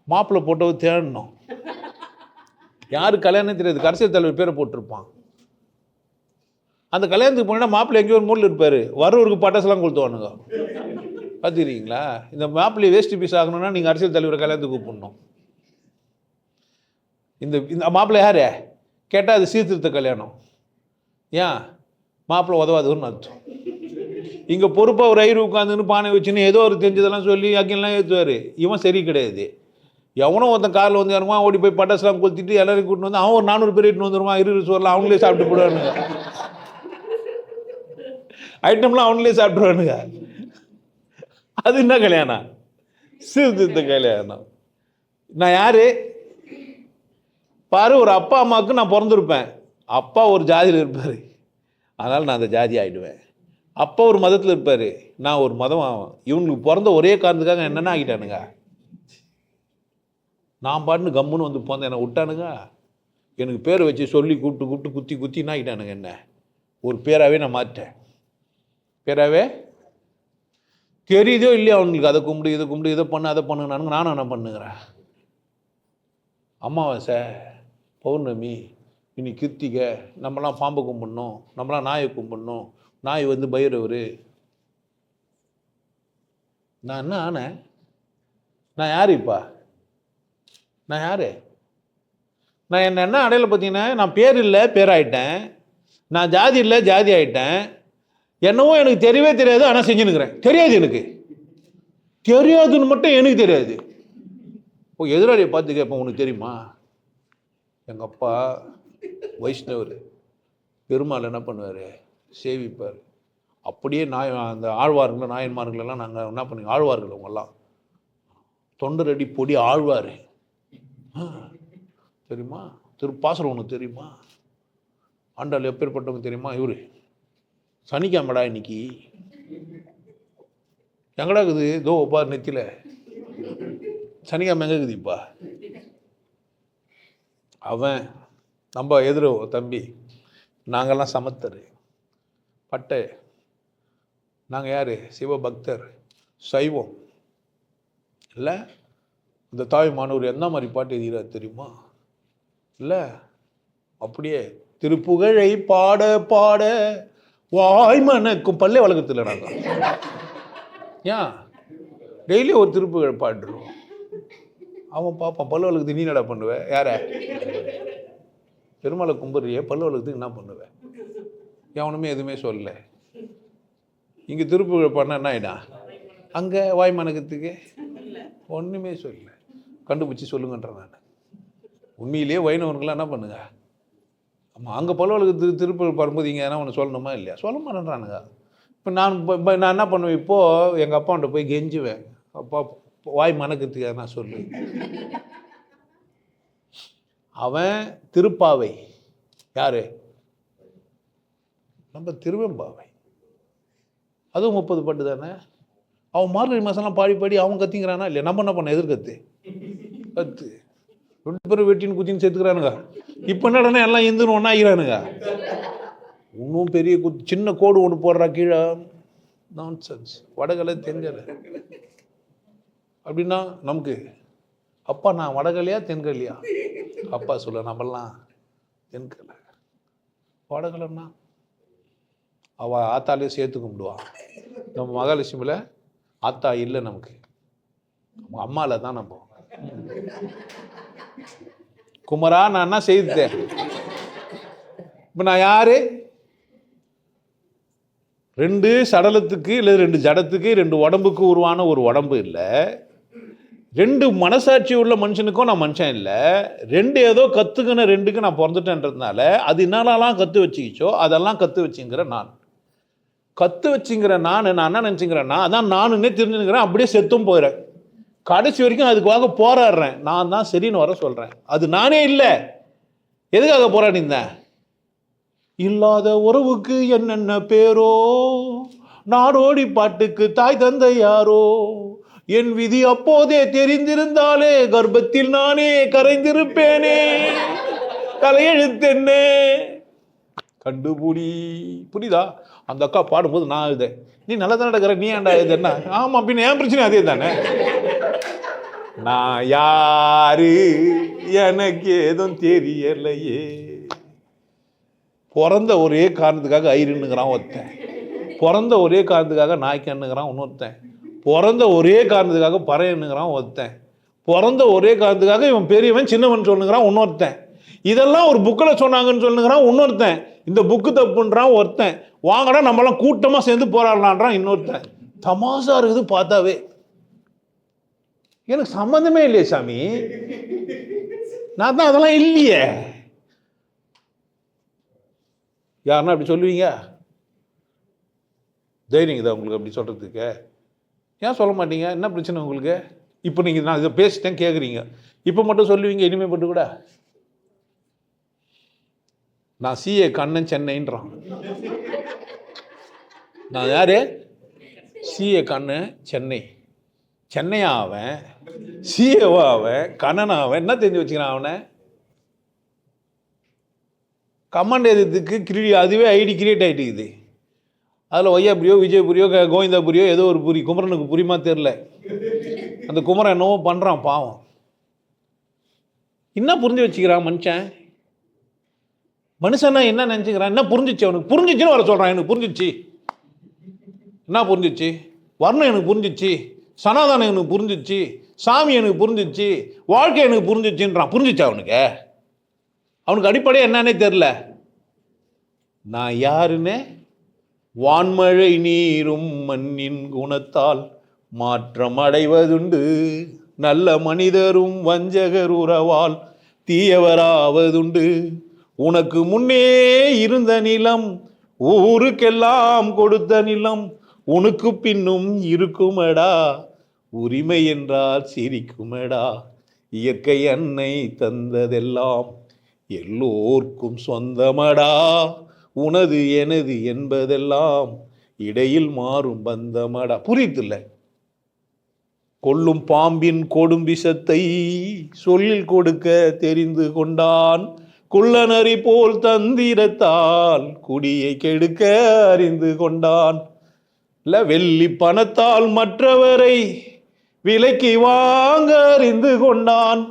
மாப்பிள்ளை போட்டது தேடணும், யாரு கல்யாணம் தெரியாது, அரசியல் தலைவர் பேரை போட்டிருப்பான். அந்த கல்யாணத்துக்கு போனால் மாப்பிள்ளை எங்கேயோ ஒரு மூலையில் இருப்பார், வரவருக்கு பட்டாசுலாம் கொளுத்துவானுங்க, பார்த்துக்கிறீங்களா? இந்த மாப்பிள்ளை வேஸ்ட் பீஸ் ஆகணும்னா நீங்கள் அரசியல் தலைவரை கல்யாணத்துக்கு கூப்பிடணும். இந்த மாப்பிள்ளை யார் கேட்டால் அது சீர்திருத்த கல்யாணம். ஏன்? மாப்பிள்ளை உதவாதுன்னு அர்த்தம். இங்கே பொறுப்பாக ஒரு ஐயர் உட்காந்துன்னு பானை வச்சுன்னு ஏதோ ஒரு தெரிஞ்சதெல்லாம் சொல்லி அங்கெல்லாம் ஏற்றுவார். இவன் சரி கிடையாது. எவனோ ஒருத்தன் காரில் வந்து யாருமா ஓடி போய் பட்டாசுலாம் கொளுத்திட்டு எல்லாரையும் கூட்டின்னு வந்து அவன் ஒரு 400 பேர் இட்டுன்னு வந்துடுவான். 20 சோறலாம் அவங்களே சாப்பிட்டு போடுவானுங்க, ஐட்டம்லாம் அவங்களே சாப்பிட்ருவானுங்க. அது என்ன கல்யாணம்? சீர்திருத்த கல்யாணம். நான் யாரு பாரு, ஒரு அப்பா அம்மாவுக்கு நான் பிறந்திருப்பேன். அப்பா ஒரு ஜாதியில் இருப்பார், அதனால் நான் அந்த ஜாதி ஆகிடுவேன். அப்பா ஒரு மதத்தில் இருப்பார், நான் ஒரு மதம் ஆகும். இவனுக்கு பிறந்த ஒரே காரணத்துக்காக என்னென்ன ஆகிட்டானுங்க. நான் பாட்டுன்னு கம்முன்னு வந்து போந்தேன், என்னை விட்டானுங்க. எனக்கு பேரை வச்சு சொல்லி கூப்பிட்டு குத்தி குத்தின்னு ஆகிட்டானுங்க. என்ன ஒரு பேராகவே நான் மாற்றிட்டேன். பேராகவே தெரியுதோ இல்லையா அவனுங்களுக்கு. அதை கும்பிடு இதை கும்பிடு இதை பண்ணு அதை பண்ணுனானுங்க. நானும் என்ன பண்ணுங்கிறேன். அமாவாசை பௌர்ணமி இன்னைக்கு கிருத்திகை, நம்மளாம் பாம்பை கும்பிடணும், நம்மளாம் நாயை கும்பிடணும், நாய் வந்து பைரவர். நான் என்ன ஆனேன்? நான் யார் இப்போ? நான் யார்? நான் என்ன அடையில பார்த்தீங்கன்னா, நான் பேர் இல்லை பேராயிட்டேன், நான் ஜாதி இல்லை ஜாதி ஆகிட்டேன். என்னவோ எனக்கு தெரியவே தெரியாது, ஆனால் செஞ்சுன்னுக்கிறேன். தெரியாது, எனக்கு தெரியாதுன்னு மட்டும் எனக்கு தெரியாது. இப்போ எதிராளியை பார்த்து கேட்பேன், உனக்கு தெரியுமா? எங்கள் அப்பா வைஷ்ணவர், பெருமாள் என்ன பண்ணுவார், சேவிப்பார். அப்படியே அந்த ஆழ்வார்கள் நாயன்மார்களெல்லாம் நாங்கள் என்ன பண்ணுவோம், ஆழ்வார்கள் அவங்கெல்லாம் தொண்டரடி பொடி ஆழ்வார் தெரியுமா? திருப்பாசரம் உனக்கு தெரியுமா? ஆண்டாள் எப்பேற்பட்டவங்க தெரியுமா? இவரு சனிக்காமடா இன்னைக்கு எங்கடா இருக்குது? தோ பார் நெத்தில சனிக்காம எங்க இருக்குது இப்பா? அவன் நம்ம எதிரோ தம்பி, நாங்கள்லாம் சமத்தர் பட்டை, நாங்கள் யார்? சிவபக்தர், சைவம் இல்லை. இந்த தாய்மானவர் என்ன மாதிரி பாட்டு எழுதுகிறார் தெரியுமா? இல்லை, அப்படியே திருப்புகழை பாட பாட வாய்மனக்கும் பல்லே வழக்கத்தில் நாங்கள் ஏன் டெய்லி ஒரு திருப்புகழ் பாடுறோம். அவன் பார்ப்பான், பல்லு வழக்கத்துக்கு நீ என்னடா பண்ணுவேன்? யார பெருமாளை கும்பிட்றிய, பல்லு வழக்கத்துக்கு என்ன பண்ணுவேன்? எவனுமே எதுவுமே சொல்லலை. இங்கே திருப்புகழ் பண்ண என்ன ஆகிடா? அங்கே வாய்மனக்கத்துக்கு ஒன்றுமே சொல்லலை. கண்டுபிடிச்சி சொல்லுங்கன்றேன் நான். உண்மையிலேயே வைணவர்கள்லாம் என்ன பண்ணுங்க, ஆமாம் அங்கே பல்லவர்களுக்கு திருப்பூர் பாடும்போது இங்கே என்ன ஒன்று சொல்லணுமா இல்லையா? சொல்ல மாட்டேன்றானுங்க. இப்போ நான் என்ன பண்ணுவேன், இப்போது எங்கள் அப்பாண்ட போய் கெஞ்சுவேன், அப்பா வாய் மணக்கிறதுக்காக நான் சொல்லுவேன். அவன் திருப்பாவை, யார்? நம்ம திருவெம்பாவை, அதுவும் 30 பாட்டு தானே. அவன் மார்கழி மாதம்லாம் பாடி பாடி அவன் கத்திங்கிறானா இல்லையா? நம்ம என்ன பண்ண எதிர்கத்து கத்து 2 பேரும் வெட்டின்னு குத்தின்னு சேர்த்துக்கிறானுங்க. இப்போ என்னடனா எல்லாம் இந்துன்னு ஒன்றா ஆகிறானுங்க. இன்னும் பெரிய சின்ன கோடு ஒன்று போடுறா கீழே. நான்சென்ஸ். வடகலை தென்கலை அப்படின்னா நமக்கு அப்பா நான் வடகலையா தென்கலையா? அப்பா சொல்ல நம்மலாம் தென்கலை. வடகலைன்னா அவள் ஆத்தாலே சேர்த்து கும்பிடுவான். நம்ம மகாலட்சுமியில் ஆத்தா இல்லை, நமக்கு அம்மாவில் தான் நம்ம. குமரா நான் என்ன செய்தேன்? இப்போ நான் யாரு? 2 சடலத்துக்கு இல்லை 2 ஜடத்துக்கு 2 உடம்புக்கு உருவான ஒரு உடம்பு இல்லை. 2 மனசாட்சி உள்ள மனுஷனுக்கும் நான் மனுஷன் இல்லை. 2 ஏதோ கற்றுக்கின 2க்கு நான் பிறந்துட்டேன்றதுனால அது என்னென்னலாம் கற்று வச்சுக்கிச்சோ அதெல்லாம் கற்று வச்சுங்கிற நான். கற்று வச்சுங்கிற நான் என்ன நினச்சிங்கிறேன்னா அதான் நானுன்னே தெரிஞ்சுக்கிறேன். அப்படியே செத்தும் போயிடுறேன். கடைசி வரைக்கும் அதுக்காக போராடுறேன். நான் தான் சரின்னு வர சொல்கிறேன். அது நானே இல்லை. எதுக்காக போராடிந்தேன்? இல்லாத உறவுக்கு என்னென்ன பேரோ, நாடோடி பாட்டுக்கு தாய் தந்தை யாரோ, என் விதி அப்போதே தெரிந்திருந்தாலே கர்ப்பத்தில் நானே கரைந்திருப்பேனே, தலையெழுத்தென்ன கண்டுபிடி. புரியுதா? அந்த அக்கா பாடும்போது நான் எழுத, நீ நல்லா தான் நடக்கிற, நீ ஏன்டா இது என்ன? ஆமாம், அப்படின்னு என் பிரச்சனை அதே தானே. நான் யாரு எனக்கு ஏதும் தெரியலையே. பிறந்த ஒரே காரணத்துக்காக ஐருன்னுங்கிறான் ஒருத்தன், பிறந்த ஒரே காரணத்துக்காக நாய்க்கண்ணுங்கிறான் இன்னொருத்தன், பிறந்த ஒரே காரணத்துக்காக பறையன்னுங்கிறான் ஒருத்தன், பிறந்த ஒரே காரணத்துக்காக இவன் பெரியவன் சின்னவன் சொல்லுங்கிறான் இன்னொருத்தன். இதெல்லாம் ஒரு புக்கில் சொன்னாங்கன்னு சொல்லுங்கிறான் இன்னொருத்தன். இந்த புக்கு தப்புன்றான் ஒருத்தன். வாங்கடா நம்மளாம் கூட்டமாக சேர்ந்து போராடலான்றான் இன்னொருத்தன். தமாசா இருக்குது பார்த்தாவே. எனக்கு சம்மந்தமே இல்லையே சாமி. நான் தான் அதெல்லாம் இல்லையே. யாருன்னா அப்படி சொல்லுவீங்க? தைரியங்க தான் உங்களுக்கு அப்படி சொல்கிறதுக்கு? ஏன் சொல்ல மாட்டீங்க? என்ன பிரச்சனை உங்களுக்கு? இப்போ நீங்கள் நான் இதை பேசிட்டேன் கேட்குறீங்க, இப்போ மட்டும் சொல்லுவீங்க இனிமே மட்டும் கூட நான் சிஏ கண்ணன் சென்னைன்றான். நான் யாரு? சிஏ கண்ணு சென்னை. சென்னையா அவன்? சிஏவா அவன்? கண்ணனா அவன்? என்ன தெரிஞ்சு வச்சுக்கிறான் அவனை? கமாண்ட் எதுக்கு அதுவே ஐடி கிரியேட் ஆகிட்டுக்குது. அதில் வையாபுரியோ விஜயபுரியோ கோவிந்தாபுரியோ ஏதோ ஒரு புரி, குமரனுக்கு புரியுமா தெரில. அந்த குமரன் என்னவோ பண்ணுறான் பாவம். என்ன புரிஞ்சு வச்சுக்கிறான் மனுஷன்? மனுஷன்னா என்ன நினச்சிக்கிறான்? என்ன புரிஞ்சிச்சு அவனுக்கு? புரிஞ்சிச்சுன்னு வர சொல்கிறான். எனக்கு புரிஞ்சிச்சு. என்ன புரிஞ்சிச்சு? வர்ணம் எனக்கு புரிஞ்சிச்சு, சனாதனம் எனக்கு புரிஞ்சிச்சு, சாமி எனக்கு புரிஞ்சிச்சு, வாழ்க்கை எனக்கு புரிஞ்சிச்சுன்றான். புரிஞ்சிச்சா அவனுக்கு? அவனுக்கு அடிப்படையாக என்னன்னே தெரில. நான் யாருன்னு வான்மழை நீரும் மண்ணின் குணத்தால் மாற்றம் அடைவதுண்டு, நல்ல மனிதரும் வஞ்சகர் உறவால் தீயவராவதுண்டு, உனக்கு முன்னே இருந்த நிலம் ஊருக்கெல்லாம் கொடுத்த நிலம் உனக்கு பின்னும் இருக்குமடா, உரிமை என்றால் சிரிக்குமடா, இயற்கை அன்னை தந்ததெல்லாம் எல்லோர்க்கும் சொந்தமடா, உனது எனது என்பதெல்லாம் இடையில் மாறும் பந்தமடா. புரியுதில்லை? கொல்லும் பாம்பின் கொடும் விஷத்தை சொல்லில் கொடுக்க தெரிந்து கொண்டான், குள்ளநரி போல் தந்திரத்தால் குடியை கெடுக்க அறிந்து கொண்டான். இல்ல, வெள்ளி பணத்தால் மற்றவரை விலைக்கு வாங்க அறிந்து கொண்டான்.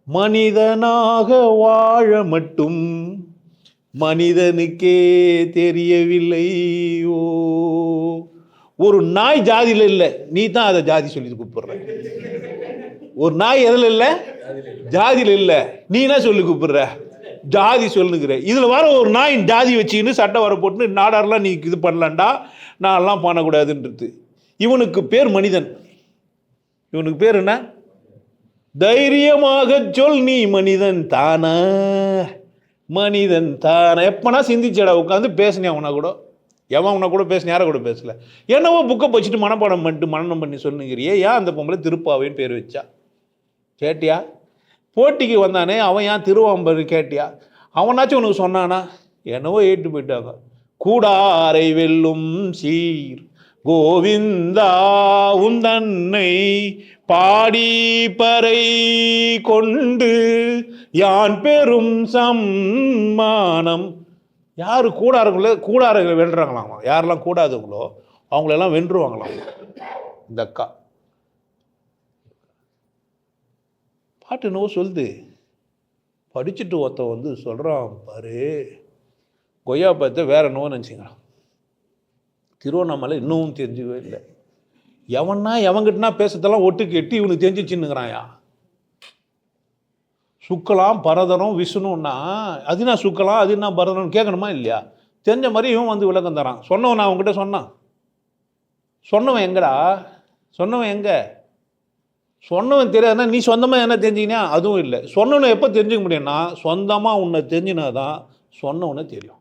மனிதனாக வாழ மட்டும் மனிதனுக்கே தெரியவில்லை. ஓ, ஒரு நாய் ஜாதியில் இல்லை, நீ தான் அதை ஜாதி சொல்லி கூப்பிடுற. ஒரு நாய் எதில் இல்லை? ஜாதியில் இல்லை, நீ என்ன சொல்லி கூப்பிடுற? ஜாதி சொல்லுங்கிற. இதில் வர ஒரு நாய் ஜாதி வச்சுக்கின்னு சட்டை வர போட்டு நாடாரெலாம் நீ இது பண்ணலான்டா, நான் எல்லாம் பண்ணக்கூடாதுன்றது. இவனுக்கு பேர் மனிதன். இவனுக்கு பேர் என்ன? தைரியமாக சொல், நீ மனிதன் தானா? மனிதன் தானே? எப்பனா சிந்திச்சடா உட்காந்து பேசினேன் அவனா கூட? எவன் அவனை கூட பேசின? யாரை கூட பேசல. என்னவோ புக்கை வச்சுட்டு மனனம் பண்ணி சொன்னுங்கிறியே. ஏன் அந்த பொம்பளை திருப்பாவைன்னு பேர் வச்சா? கேட்டியா? போட்டிக்கு வந்தானே அவன் ஏன் திருவாம்பர் கேட்டியா? அவனாச்சும் உனக்கு சொன்னானா? என்னவோ ஏட்டு போயிட்டாங்க. கூடாரை வெல்லும் சீர் கோவிந்தா உந்தன்னை பாடி பறை கொண்டு யான் பெரும் சம்மானம். யார் கூடாரங்களை வென்றாங்களாமா? யாரெல்லாம் கூடாதவங்களோ அவங்களெல்லாம் வென்றுவாங்களாம் இந்த அக்கா. பாட்டு என்னவோ சொல்லுது. படிச்சுட்டு ஒருத்த சொல்கிறான் பாரு, கொய்யா பழத்தை வேற என்னவோ நினச்சிக்கிறான். திருவண்ணாமலை இன்னும் தெரிஞ்சுக்கவே இல்லை. எவங்கிட்டனா பேசுறதெல்லாம் ஒட்டுக்கு எட்டி இவனுக்கு தெரிஞ்சிச்சுன்னுங்கிறாயா. சுக்கலாம் பரதரம் விஷ்ணுன்னா அது நான் சுக்கலாம் அது நான் பரதரம் கேட்கணுமா இல்லையா? தெரிஞ்ச மாதிரி இவன் விளக்கம் தரான். சொன்னவன் நான் அவங்ககிட்ட சொன்னான். சொன்னவன் எங்கடா? சொன்னவன் எங்க? சொன்னவன் தெரியாதுன்னா நீ சொந்தமாக என்ன தெரிஞ்சிக்கினா? அதுவும் இல்லை. சொன்னவனை எப்போ தெரிஞ்சுக்க முடியும்னா சொந்தமாக உன்னை தெரிஞ்சினா தான் சொன்னவனை தெரியும்.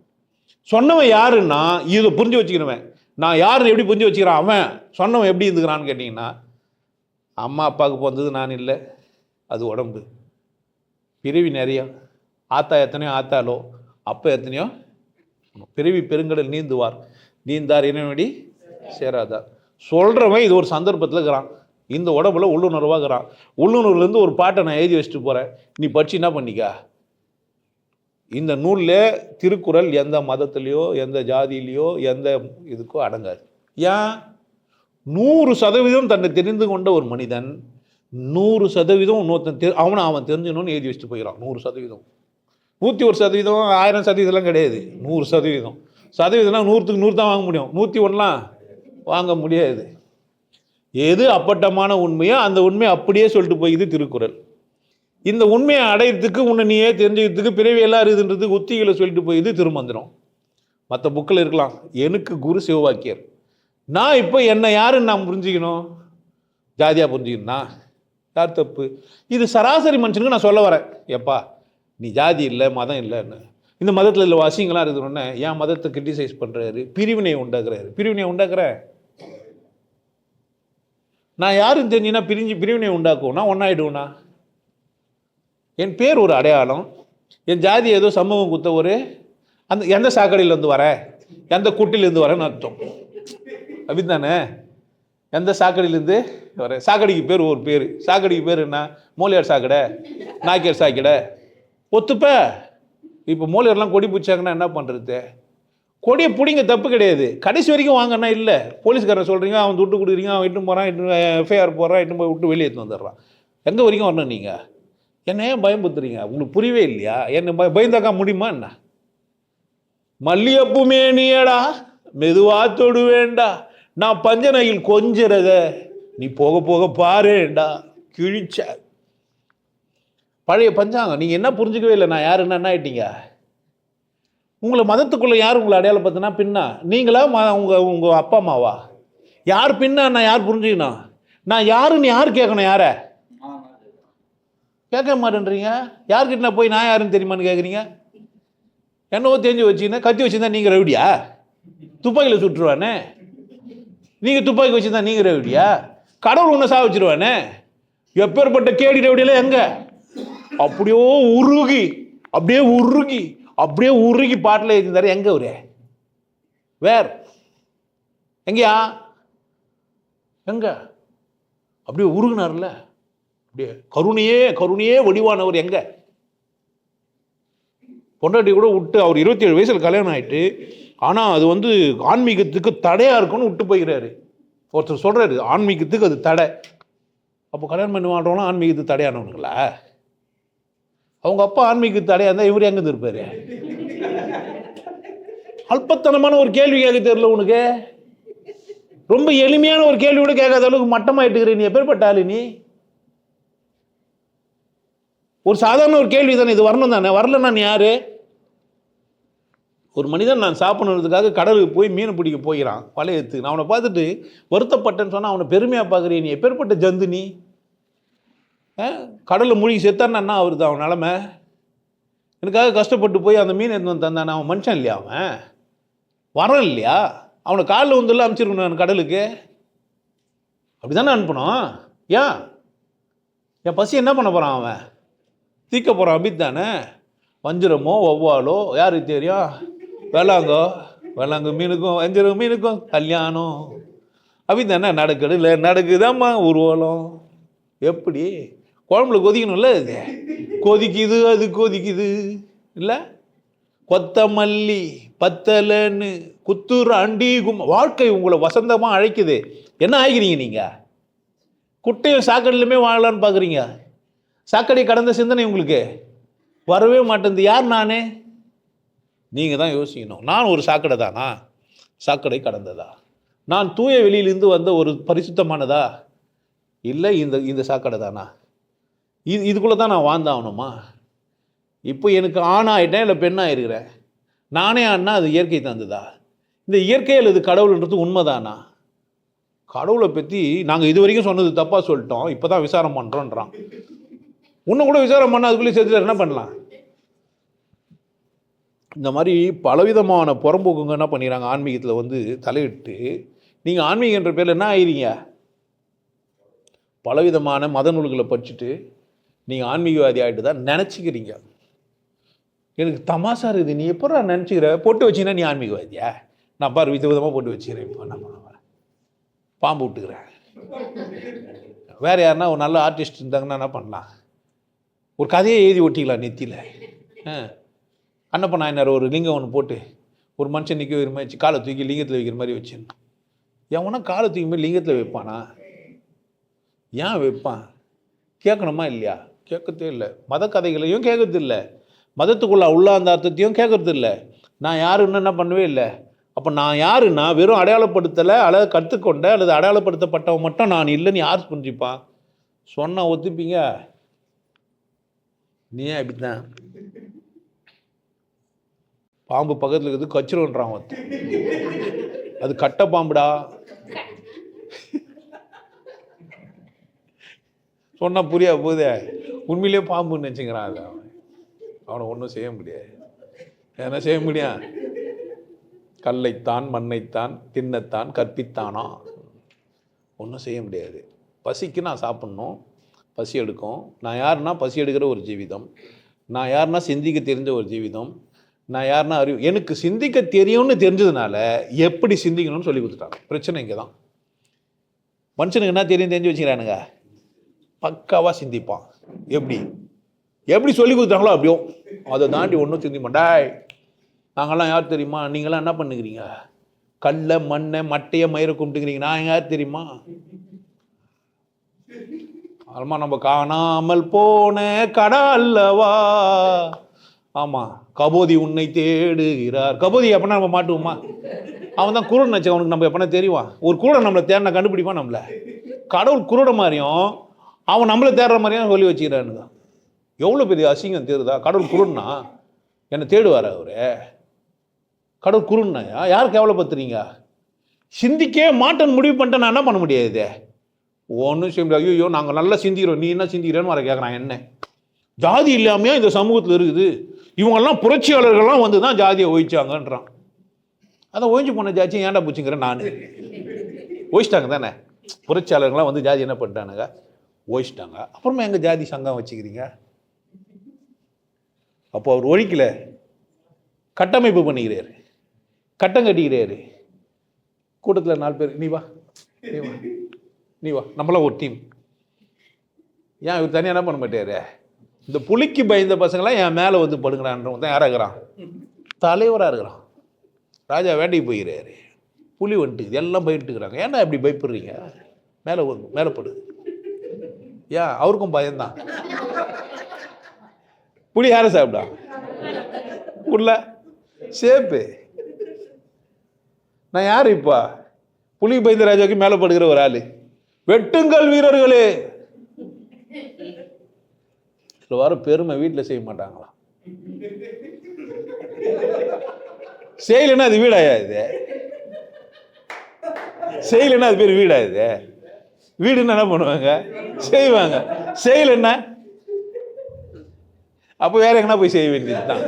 சொன்னவன் யாருன்னா இதை புரிஞ்சு வச்சுக்கிறவன். நான் யாருன்னு எப்படி புரிஞ்சு வச்சுக்கிறான்? அவன் சொன்னவன் எப்படி இருந்துக்கிறான்னு கேட்டிங்கன்னா, அம்மா அப்பாவுக்கு பிறந்தது நான் இல்லை, அது உடம்பு. பிறவி நிறையா. ஆத்தா எத்தனையோ ஆத்தாலோ, அப்போ எத்தனையோ. பிறவி பெருங்கடல் நீந்துவார், நீந்தார் இனவடி சேராதார். சொல்கிறவன் இது ஒரு சந்தர்ப்பத்தில் இருக்கிறான். இந்த உடம்புல உள்ளுணர்வாக இருக்கிறான். உள்ளுணர்வுலேருந்து ஒரு பாட்டை நான் எழுதி வச்சுட்டு போகிறேன், நீ படிச்சு என்ன பண்ணிக்கா. இந்த நூலில் திருக்குறள் எந்த மதத்துலேயோ எந்த ஜாதியிலையோ எந்த இதுக்கோ அடங்காது. ஏன்? 100% தன்னை தெரிந்து கொண்ட ஒரு மனிதன் 100% இன்னொருத்தன் அவன் தெரிஞ்சுக்கணும்னு எழுதி வச்சுட்டு போயிடறான். 100%, 101%, 1000% கிடையாது. 100%. சதவீதம்னா 100க்கு 100 தான் வாங்க முடியும். 101லாம் வாங்க முடியாது. எது அப்பட்டமான உண்மையோ அந்த உண்மையை அப்படியே சொல்லிட்டு போயிது திருக்குறள். இந்த உண்மையை அடையிறதுக்கு உன்னை நீயே தெரிஞ்சுக்கிறதுக்கு பிறவியெல்லாம் இருக்குதுன்றதுக்கு உத்திகளை சொல்லிட்டு போயிது திருமந்திரம். மற்ற புக்கில் இருக்கலாம். எனக்கு குரு சிவவாக்கியர். நான் இப்போ என்னை யாருன்னு நான் புரிஞ்சுக்கணும்? ஜாதியாக புரிஞ்சுக்கணும்னா யார் தப்பு? இது சராசரி மனுஷனுக்கு நான் சொல்ல வரேன். எப்பா நீ ஜாதி இல்லை மதம் இல்லைன்னு, இந்த மதத்தில் இல்லை வாசிங்களாம் இருக்குதுன்னு என் மதத்தை கிரிட்டிசைஸ் பண்ணுறாரு, பிரிவினையை உண்டாக்குறாரு. பிரிவினையை உண்டாக்குற நான் யாருன்னு தெரிஞ்சுன்னா பிரிவினை உண்டாக்குவோம்னா ஒன்றாயிடுவோண்ணா. என் பேர் ஒரு அடையாளம், என் ஜாதி ஏதோ சமூகம் குத்த ஒரு அந்த எந்த சாக்கடையிலேருந்து வர எந்த குட்டிலேருந்து வரேன்னு அர்த்தம். அப்படி தானே? எந்த சாக்கடையிலேருந்து வர, சாக்கடைக்கு பேர் ஒரு பேர், சாக்கடைக்கு பேர் என்ன? மோலியார் சாக்கடை, நாய்க்கர் சாக்கடை. ஒத்துப்ப. இப்போ மோலியார்லாம் கொடி பிடிச்சாங்கன்னா என்ன பண்ணுறது? கொடியை பிடிங்க, தப்பு கிடையாது. கடைசி வரைக்கும் வாங்கன்னா இல்லை, போலீஸ்காரன் சொல்கிறீங்க, அவன் துட்டு கொடுக்குறீங்க, அவன் இட்டு போகிறான், எஃப்ஐஆர் போடுறான், இட்டு போய் விட்டு வெளியே எடுத்து வந்துடுறான். எங்கே வரைக்கும் வரணும்? நீங்கள் என்ன ஏன் பயம்புத்துறீங்க? உங்களுக்கு புரியவே இல்லையா? என்ன பயந்தாக்கா முடியுமா என்ன? மல்லியப்பு மேனியடா மெதுவா தொடு வேண்டா, நான் பஞ்சனையில் கொஞ்சிறத நீ போக போக பாருடா கிழிச்ச. பழைய பஞ்சாங்க. நீங்க என்ன புரிஞ்சுக்கவே இல்லை, நான் யாருன்னு என்ன ஆயிட்டீங்க? உங்களை மதத்துக்குள்ள யார் உங்களை அடையாளம் பார்த்தினா பின்னா? நீங்களா உங்க அப்பா அம்மாவா? யார் பின்னா நான் யார் புரிஞ்சுக்கணும்? நான் யாருன்னு யார் கேட்கணும்? யார கேட்க மாட்டேன்றீங்க. யார்கிட்ட நான் போய் நான் யாருன்னு தெரியுமான்னு கேட்குறீங்க? என்னவோ தெரிஞ்சு வச்சுக்கினா கத்தி வச்சுருந்தா நீங்கள் ரவுடியா? துப்பாக்கியில் சுட்டுருவானே. நீங்கள் துப்பாக்கி வச்சுருந்தா நீங்கள் ரவுடியா? கடவுள் ஒன்று சா வச்சுருவானே. எப்பேற்பட்ட கேடி ரவுடியெல்லாம் எங்கே? அப்படியே உருகி அப்படியே உருகி பாட்டில் எழுதியிருந்தாரு. எங்கே ஒரு வேர் எங்கேயா? எங்க அப்படியே உருகுனார்ல, அப்படியே கருணையே வடிவானவர் எங்க? பொண்டாட்டி கூட விட்டு, அவர் 27 வயசில் கல்யாணம் ஆகிட்டு, ஆனால் அது ஆன்மீகத்துக்கு தடையாக இருக்குன்னு விட்டு போய்கிறாரு. ஒருத்தர் சொல்கிறாரு ஆன்மீகத்துக்கு அது தடை. அப்போ கல்யாணம் பண்ணி மாட்டோம்னா ஆன்மீகத்துக்கு தடையானவனுங்களா? அவங்க அப்பா ஆன்மீகத்துக்கு தடையாக இருந்தால் இவர் எங்கே இருப்பார்? அல்பத்தனமான ஒரு கேள்வி கேட்க தெரியல உனக்கு. ரொம்ப எளிமையான ஒரு கேள்வி கூட கேட்காத அளவுக்கு மட்டமாயிட்டு நீ எப்பேற்பட்ட ஆளு நீ? ஒரு சாதாரண ஒரு கேள்வி தானே இது, வரணும் தானே? வரலன்னா நீ யாரு? ஒரு மனிதன் நான் சாப்பிடணுன்றதுக்காக கடலுக்கு போய் மீன் பிடிக்க போகிறான், வலையை எடுத்து. நான் அவனை பார்த்துட்டு வருத்தப்பட்டேன்னு சொன்னால் அவனை பெருமையாக பார்க்குறீ. நீ எப்பேற்பட்ட ஜந்து நீ? கடலில் மூழ்கி செத்தான்னா அவருக்கு அவன் நிலமை. எனக்காக கஷ்டப்பட்டு போய் அந்த மீன் எடுத்து வந்து தந்தானே, அவன் மனுஷன் இல்லையா? அவன் வரான் இல்லையா? அவனை காலில் வந்துள்ள அனுப்பிச்சிருக்கணும் நான் கடலுக்கு. அப்படி தானே அனுப்பணும். ஏன் என் பசி என்ன பண்ண போகிறான்? அவன் தீக்க போகிறான். அப்படி தானே? வஞ்சிரமோ வௌவாலோ யாருக்கு தெரியும்? வேளாங்கோ மீனுக்கும் வஞ்சிரம் மீனுக்கும் கல்யாணம். அப்படி தானே? நடக்குதாம்மா ஊர்வலம். எப்படி குழம்புல கொதிக்கணும்ல, இது கொதிக்குது, அது கொதிக்குது இல்லை? கொத்தமல்லி பத்தலன்னு குத்துற அண்டி வாழ்க்கை உங்களை வசந்தமாக அழைக்குது. என்ன ஆகிக்கிறீங்க நீங்கள்? குட்டையும் சாக்கடையிலுமே வாழலான்னு பார்க்குறீங்க. சாக்கடை கடந்த சிந்தனை உங்களுக்கு வரவே மாட்டேங்குது. யார் நானே? நீங்கள் தான் யோசிக்கணும். நான் ஒரு சாக்கடை தானா? சாக்கடை கடந்ததா? நான் தூய வெளியிலிருந்து வந்த ஒரு பரிசுத்தமானதா? இல்லை இந்த சாக்கடை தானா? இதுக்குள்ளே தான் நான் வாழ்ந்தாகணுமா? இப்போ எனக்கு ஆணாயிட்டேன் இல்லை பெண்ணாக இருக்கிறேன். நானே ஆனா அது இயற்கை தந்ததா? இந்த இயற்கையில் இது கடவுள்ன்றது உண்மைதானா? கடவுளை பற்றி நாங்கள் இது வரைக்கும் சொன்னது தப்பாக சொல்லிட்டோம், இப்போ தான் விசாரம் பண்ணுறோன்றான். இன்னும் கூட விசாரம் பண்ணால் அதுக்குள்ளே சேர்த்துட்டு என்ன பண்ணலாம்? இந்த மாதிரி பலவிதமான புறம்போக்குங்க என்ன பண்ணிடுறாங்க, ஆன்மீகத்தில் தலையிட்டு. நீங்கள் ஆன்மீகன்ற பேரில் என்ன ஆகிறீங்க? பலவிதமான மத நூல்களை படிச்சுட்டு நீங்கள் ஆன்மீகவாதி ஆகிட்டு தான் நினச்சிக்கிறீங்க. எனக்கு தமாசா இருக்குது. நீ எப்போ நினச்சிக்கிற? பொட்டு வச்சிங்கன்னா நீ ஆன்மீகவாதியா? நான் பாரு விதவிதமாக போட்டு வச்சுக்கிறேன். இப்போ என்ன பண்ண வரேன்? பாம்பு விட்டுக்கிறேன். வேறு யாருன்னா ஒரு நல்ல ஆர்டிஸ்ட் இருந்தாங்கன்னா என்ன பண்ணலாம்? ஒரு கதையை எழுதி ஒட்டிக்கலாம் நெத்தியில். அன்னப்ப நாயனார் ஒரு லிங்கம் ஒன்று போட்டு ஒரு மனுஷன் நிற்க வைக்கிற மாதிரி காலை தூக்கி லிங்கத்தில் வைக்கிற மாதிரி வச்சிடணும். எவனா காலை தூக்கி மாதிரி லிங்கத்தில் வைப்பானா? ஏன் வைப்பான்? கேட்கணுமா இல்லையா? கேட்கறதே இல்லை. மத கதைகளையும் கேட்கறது இல்லை, மதத்துக்குள்ள உள்ளாந்த அர்த்தத்தையும் கேட்கறது இல்லை. நான் யாருன்னு என்ன பண்ணவே இல்லை. அப்போ நான் யாருன்னா வெறும் அடையாளப்படுத்தலை அல்லது கற்றுக்கொண்ட அல்லது அடையாளப்படுத்தப்பட்டவன் மட்டும் நான் இல்லைன்னு யார் புரிஞ்சுப்பான்? சொன்னால் ஒத்துப்பீங்க? நீ ஏன் அப்படித்தான்? பாம்பு பக்கத்தில் இருக்குது கச்சிருன்றான் ஒருத்தன். அது கட்ட பாம்புடா. சொன்னால் புரியா போதே, உண்மையிலே பாம்புன்னு நினச்சிக்கிறான். அது அவனை ஒன்றும் செய்ய முடியாது. என்ன செய்ய முடியும்? கல்லைத்தான் மண்ணைத்தான் தின்னத்தான் கற்பித்தானா? ஒன்றும் செய்ய முடியாது. பசிக்கு நான் சாப்பிட்ணும், பசி எடுக்கும். நான் யாருன்னா பசி எடுக்கிற ஒரு ஜீவிதம். நான் யாருன்னா சிந்திக்க தெரிஞ்ச ஒரு ஜீவிதம். நான் யாருன்னா எனக்கு சிந்திக்க தெரியும்னு தெரிஞ்சதுனால எப்படி சிந்திக்கணும்னு சொல்லி கொடுத்துட்டாங்க. பிரச்சனை இங்கே தான். மனுஷனுக்கு என்ன தெரிஞ்சு வச்சுக்கிறானுங்க, பக்காவாக சிந்திப்பான். எப்படி சொல்லி கொடுத்தாங்களோ அப்படியோ அதை தாண்டி ஒன்றும் சிந்தி மாட்டாய். நாங்கள்லாம் யார் தெரியுமா? நீங்களாம் என்ன பண்ணுக்கிறீங்க? கல்லை மண்ணை மட்டையை மயிரை கும்பிட்டுக்கிறீங்க. நான் யார் தெரியுமா? ஆமா, நம்ம காணாமல் போன கடா அல்லவா. ஆமாம், கபோதி உன்னை தேடுகிறார். கபோதி எப்பனா நம்ம மாட்டுவோமா? அவன் தான் குருடன் வச்சு, அவனுக்கு நம்ம எப்பனா தெரியுவான். ஒரு குருடன் நம்மளை தேடினா கண்டுபிடிப்பான் நம்மளை. கடவுள் குருட மாதிரியும் அவன் நம்மளை தேடுற மாதிரியும் சொல்லி வச்சுக்கிறானுங்க. எவ்வளோ பெரிய அசிங்கம் தேடுதா? கடவுள் குருடனா என்னை தேடுவார் அவரு? கடவுள் குருடனா யாருக்கு கேவலப்படுத்துறீங்க? சிந்திக்கவே மாட்டேன்னு முடிவு பண்ணிட்டு நான் என்ன பண்ண முடியாது? ஒன்றும் செய்ய முடியாது. ஐயோ நாங்கள் நல்லா சிந்திக்கிறோம், நீ என்ன சிந்திக்கிறேன்னு வர கேட்குறான். என்ன ஜாதி இல்லாமையா இந்த சமூகத்தில் இருக்குது? இவங்கெல்லாம் புரட்சியாளர்கள்லாம் வந்து தான் ஜாதியை ஒழிச்சாங்கன்றான். அதை ஒழிஞ்சு போன ஜாதியை ஏன்டா பூச்சிங்கிறேன் நான். ஒழிச்சிட்டாங்க தானே புரட்சியாளர்கள்லாம் வந்து ஜாதி என்ன பண்ணிட்டானுங்க, ஒழிச்சிட்டாங்க. அப்புறமா எங்கள் ஜாதி சங்கம் வச்சுக்கிறீங்க? அப்போ அவர் ஒழிக்கல, கட்டமைப்பு பண்ணிக்கிறாரு, கட்டம் கட்டிக்கிறாரு. கூட்டத்தில் 4 பேர் நீ வா நீ வா நம்மளாம் ஒரு டீம். ஏன் இவர் தனியாக என்ன பண்ண மாட்டாரு? இந்த புலிக்கு பயந்த பசங்களாம் என் மேலே வந்து படுங்கிறான்றவங்க தான் யாராக இருக்கிறான்? தலைவராக இருக்கிறான். ராஜா வேட்டைக்கு போயிடுறாரு, புலி வந்துட்டு எல்லாம் போயிட்டுருக்குறாங்க. ஏன்னா இப்படி பயப்படுறீங்க? மேலே படு. ஏன் அவருக்கும் பயம்தான். புலி யாரை சாப்பிடா? உள்ள சேப்பு. நான் யார் இப்போ? புலி பயந்த ராஜாவுக்கு மேலே படுகிற ஒரு ஆள். வெட்டுங்கள் வீரர்களே. சில வாரம் பெருமை வீட்டில் செய்ய மாட்டாங்களா? செய்யலைன்னா அது வீடாயா? இது செய்யலைன்னா அது பேர் வீடா? இது வீடுன்னு என்ன பண்ணுவாங்க? செய்வாங்க. செய்யலைன்னா அப்போ வேற எங்கன்னா போய் செய்ய வேண்டியது தான்.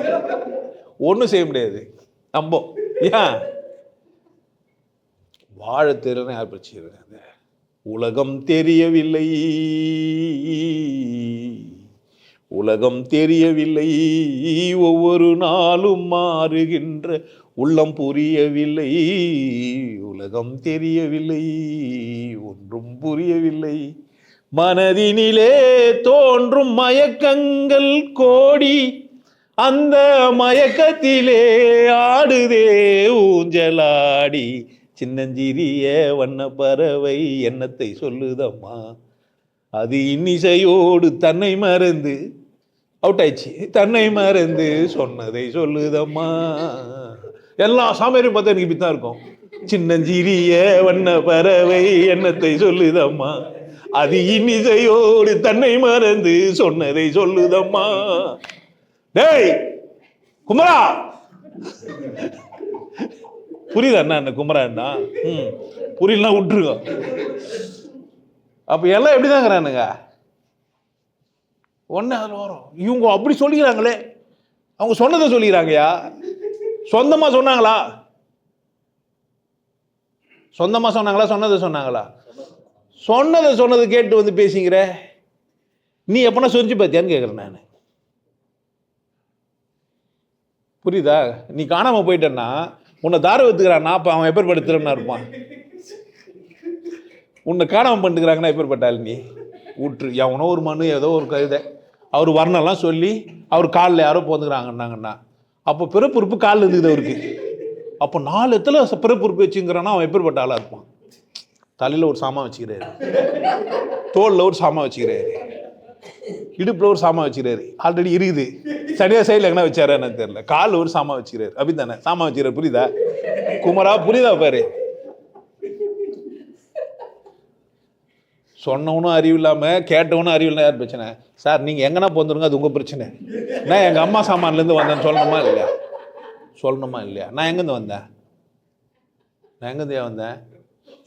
ஒன்றும் செய்ய முடியாது. நம்ப ஏன் வாழ தெரியலன்னு யார் பிரச்சனை? உலகம் தெரியவில்லை, உலகம் தெரியவில்லை, ஒவ்வொரு நாளும் மாறுகின்ற உள்ளம் புரியவில்லை. உலகம் தெரியவில்லை, ஒன்றும் புரியவில்லை. மனதினிலே தோன்றும் மயக்கங்கள் கோடி, அந்த மயக்கத்திலே ஆடுதே ஊஞ்சலாடி. சின்னஞ்சிறிய வண்ண பறவை எண்ணத்தை சொல்லுதம்மா, அது இன்னிசையோடு தன்னை மறந்து அவுட் ஆயிடுச்சு. தன்னை மறந்து சொன்னதை சொல்லுதம்மா. எல்லா சாமியாரையும் பார்த்தா எனக்கு இப்படித்தான் இருக்கும். சின்னஞ்சிறிய வண்ண பறவை எண்ணத்தை சொல்லுதம்மா, அது இன்னிசையோடு தன்னை மறந்து சொன்னதை சொல்லுதம்மா. டேய் குமரா, புரியுதா என்ன குமரா என்ன? புரியலாம் விட்டுருங்க. அப்ப எல்லாம் எப்படிதாங்கிறானுங்க? ஒன்னு அதில் வரும். இவங்க அப்படி சொல்லிக்கிறாங்களே, அவங்க சொன்னதை சொல்லிக்கிறாங்கயா. சொந்தமா சொன்னாங்களா? சொந்தமா சொன்னாங்களா? சொன்னதை சொன்னாங்களா? சொன்னதை கேட்டு வந்து பேசிக்கிற நீ எப்பனா சொரிஞ்சு பார்த்தியான்னு கேட்குறேன் நான். புரியுதா? நீ காணாம போயிட்டேன்னா உன்னை தார வைத்துக்கிறான்னா அப்போ அவன் எப்பேற்படுத்துறன்னா இருப்பான். உன்னை காணாம பண்ணிட்டுக்கிறாங்கன்னா எப்பேற்பட்டாள் நீ விட்டுரு. எவனோ ஒரு மனு ஏதோ ஒரு கவிதை அவர் வர்ணம்லாம் சொல்லி அவர் காலில் யாரோ போந்துக்கிறாங்கன்னாங்கன்னா அப்போ பிறப்புறுப்பு காலில் இருக்குது அவருக்கு. அப்போ 4 இடத்துல பிறப்புறுப்பு வச்சுங்கிறான்னா அவன் எப்பேற்பட்ட ஆளாக இருப்பான். தலையில் ஒரு சாமான் வச்சுக்கிறாரு, தோளில் ஒரு சாமான் வச்சுக்கிறாரு, இடுப்பில் ஒரு சாமான் வச்சுக்கிறாரு. ஆல்ரெடி இருக்குது, சரியா சைடில் எங்கன்னா வச்சாரு எனக்கு தெரியல. காலில் ஒரு சாமான் வச்சுக்கிறாரு. அப்படி தானே சாமான் வச்சுக்கிறாரு. புரியுதா குமரா? புரியுதா பாரு? சொன்னவனும் அறிவு இல்லாமல் கேட்டவனும் அறிவு இல்லை. யார் பிரச்சனை? சார் நீங்கள் எங்கன்னா போந்துருங்க, அது உங்கள் பிரச்சனை. நான் எங்கள் அம்மா சாமான்லேருந்து வந்தேன்னு சொல்லணுமா இல்லையா? சொல்லணுமா இல்லையா? நான் எங்கேருந்து வந்தேன்? நான் எங்கேருந்தே வந்தேன்?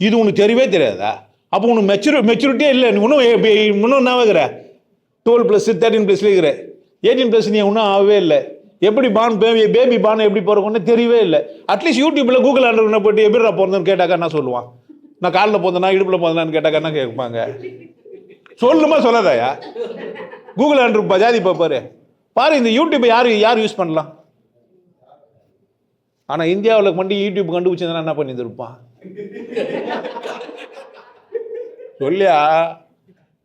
இது உனக்கு தெரியவே தெரியாதா? அப்போ உனக்கு மெச்சூரிட்டியே இல்லை. நீ இன்னும் என்ன ஆகுற? 12+, 13+ இருக்கிற, 18+ நீ ஒன்றும் ஆகவே இல்லை. எப்படி பேபி பான் எப்படி பிறக்கும்னு தெரியவே இல்லை. அட்லீஸ்ட் யூடியூப்ல கூகுள் ஆண்டர்னு போட்டு எப்படி பிறந்தோன்னு கேட்டாக்கா என்ன சொல்லுவான்? நான் காலில் போந்தனா இடுப்பில் போந்தனான்னு கேட்டாக்க என்ன கேட்பாங்க? சொல்லுமா சொல்லாதாயா? கூகுள் ஆண்ட்ரு ஜாதி பாரு பாரு. இந்த யூடியூப் யார் யூஸ் பண்ணலாம்? ஆனால் இந்தியாவில் மட்டும் யூடியூப் கண்டுபிடிச்சதுன்னா என்ன பண்ணியிருப்பான்? சொல்லியா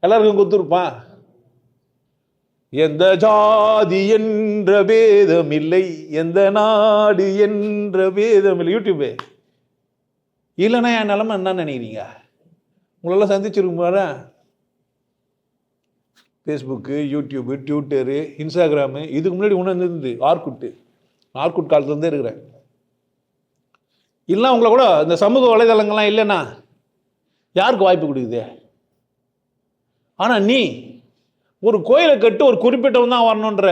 எல்லாருக்கும் கொடுத்துருப்பான். எந்த ஜாதி என்ற பேதம் இல்லை, எந்த நாடு என்ற பேதம் இல்லை. யூடியூபு இல்லைன்னா என் நிலைமை என்ன நினைக்கிறீங்க? உங்களெல்லாம் சந்திச்சிருக்க ஃபேஸ்புக்கு, யூடியூபு, ட்விட்டரு, இன்ஸ்டாகிராமு. இதுக்கு முன்னாடி ஒன்று இருந்து ஆர்குட் காலத்துலேருந்தே இருக்கிறேன். இல்லை உங்களை கூட இந்த சமூக வலைதளங்கள்லாம் இல்லைன்னா யாருக்கு வாய்ப்பு கொடுக்குது? ஆனால் நீ ஒரு கோயிலை கட்டு ஒரு குறிப்பிட்டவன் தான் வரணுன்ற.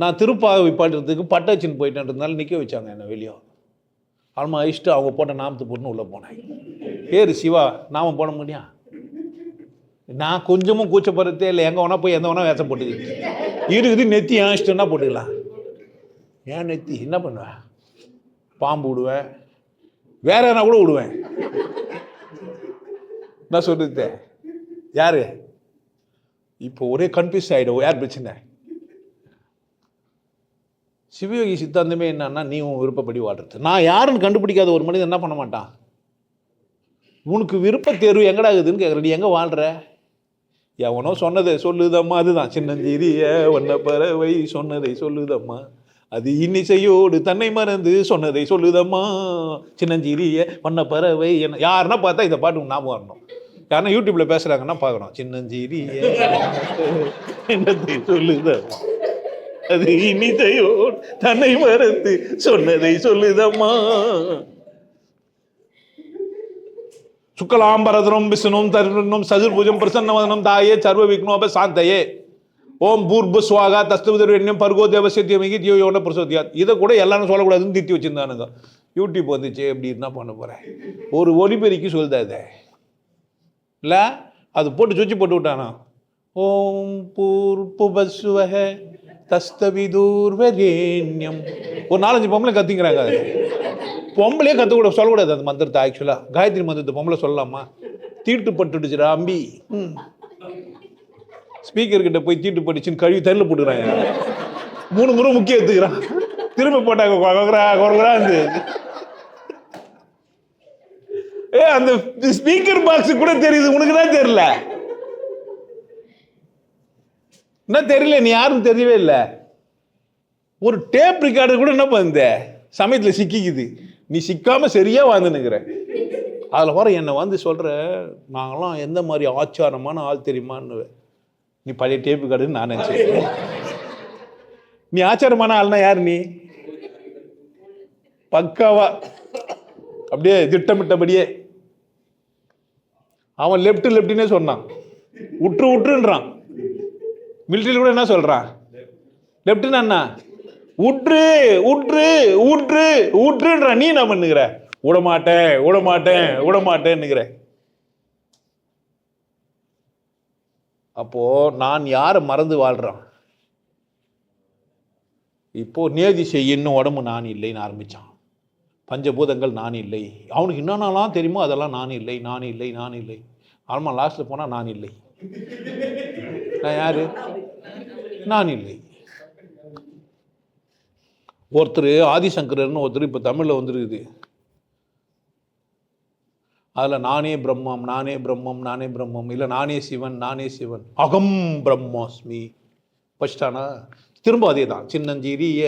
நான் திருப்பாவை பாடுறதுக்கு பட்டாச்சின்னு போயிட்டேன்றதுனால நிற்க வச்சாங்க என்னை வெளியே. ஆல்மா அழிச்சிட்டு அவங்க போட்ட நாமத்தை போட்டுன்னு உள்ளே போனேன். பேர் சிவா, நாமம் போட முடியும்? நான் கொஞ்சமும் கூச்சப்படுறதே இல்லை. எங்கே வேணா போய் எந்த வேணா வேஷம் போட்டுக்கிட்டு இருக்குது. நெத்தி அழிச்சிட்டோன்னா போட்டுக்கலாம். ஏன் நெத்தி என்ன பண்ணுவேன்? பாம்பு விடுவேன், வேற என்ன கூட விடுவேன். நான் சொல்றது யாரு? இப்போ ஒரே கன்ஃபியூஸ் ஆகிடும். யார் பிரச்சனை? சிவயோகி சித்தாந்தமே என்னன்னா, நீ உன் விருப்பப்படி வாழ்றது. நான் யாருன்னு கண்டுபிடிக்காத ஒரு மனிதன் என்ன பண்ண மாட்டான்? உனக்கு விருப்ப தேர்வு எங்கடா ஆகுதுன்னு கேட்குற. நீ எங்கே வாழ்ற? எவனோ சொன்னதை சொல்லுதம்மா. அதுதான் சின்னஞ்சிறிய வண்ண பறவை சொன்னதை சொல்லுதம்மா, அது இன்னிசையோடு தன்னை மறந்து சொன்னதை சொல்லுதம்மா, சின்னஞ்சிறிய வண்ண பறவை. என்ன யாருன்னா பார்த்தா இந்த பாட்டு ஞாபகம் வரணும். யாருன்னா யூடியூப்ல பேசுறாங்கன்னா பார்க்கணும். சின்னஞ்சிறிய என்னத்தை சொல்லுதம்மா, அது இன்னிசையோடு தன்னை மறந்து சொன்னதை சொல்லுதம்மா. சுக்கலாம்பரதனம் விஷ்ணும் தருணம் சதுர்புஜம் பிரசன்னவதனம் தாயே சர்வ விக்னோப சாந்தையே ஓம் பூர்பு சுவாகா தஸ்துவதர்வன்யம் பர்கோ தேவசத்தியமிகி தியோயோன பிரசோதியாத். இதை கூட எல்லாரும் சொல்லக்கூடாதுன்னு திட்டி வச்சிருந்தானுங்க. யூடியூப் வந்துச்சு, எப்படி என்ன பண்ண போகிறேன்? ஒரு ஒலிபெருக்கி சொல்லுதா இதை இல்லை? அது போட்டு சுவிட்சு போட்டு விட்டானா? ஓம் பூர்புவஸ்வஹ தஸ்தவிதூர்வரேண்யம். ஒரு 4-5 பொம்பளை கத்திங்கிறாங்க. அது பொம்பளையே கற்றுக்கூட சொல்லக்கூடாது அந்த மந்திரத்தை. ஆக்சுவலாக காயத்ரி மந்திரத்தை பொம்பளை சொல்லலாமா? தீட்டுப்பட்டுடுச்சுடா அம்பி. ஸ்பீக்கர்கிட்ட போய் தீட்டு படிச்சுன்னு கழுவி தண்ணில் போட்டுக்கிறாங்க. 3 முறை முக்கிய எடுத்துக்கிறான். திரும்ப போட்டாங்க. அந்த ஸ்பீக்கர் பாக்ஸ் கூட தெரியுது, உனக்கு தான் தெரியல. என்ன தெரியல? நீ யாரும் தெரியவே இல்லை. ஒரு டேப் ரிகார்டர் கூட என்ன பண்ணுத சமயத்தில் சிக்கிக்குது. நீ சிக்காம சரியா வாழ்ந்துன்னுக்கிற. அதில் வர என்னை வந்து சொல்ற, நாங்களாம் எந்த மாதிரி ஆச்சாரமான ஆள் தெரியுமான்னு. நீ பழைய டேப்பு கார்டுன்னு நான் நினைச்சேன். நீ ஆச்சாரமான ஆள்னா யார்? நீ பக்காவா அப்படியே திட்டமிட்டபடியே. அவன் லெப்ட்னே சொன்னான், உற்றுன்றான். மிலிட்டரியில் கூட என்ன சொல்றான்? லெப்ட்னா என்ன? உற்றுன்றான். நீ என்ன பண்ணுகிற? விடமாட்டேன்னுங்கிற. அப்போ நான் யாரை மறந்து வாழ்றான்? இப்போ நேதி செய்யணும் உடம்பு நான் இல்லைன்னு ஆரம்பிச்சான். பஞ்சபூதங்கள் நான் இல்லை. அவனுக்கு என்னென்னலாம் தெரியுமோ அதெல்லாம் நான் இல்லை. ஆமா லாஸ்ட்ல போனா நான் இல்லை. நான் யாரு? நான் இல்லை. ஒருத்தர் ஆதிசங்கரர்னு ஒருத்தர் இப்போ தமிழில் வந்துருக்குது. அதில் நானே பிரம்மம் இல்லை நானே சிவன் அகம் பிரம்மாஸ்மி பஷ்டானா திரும்ப அதே தான். சின்னஞ்சிறிய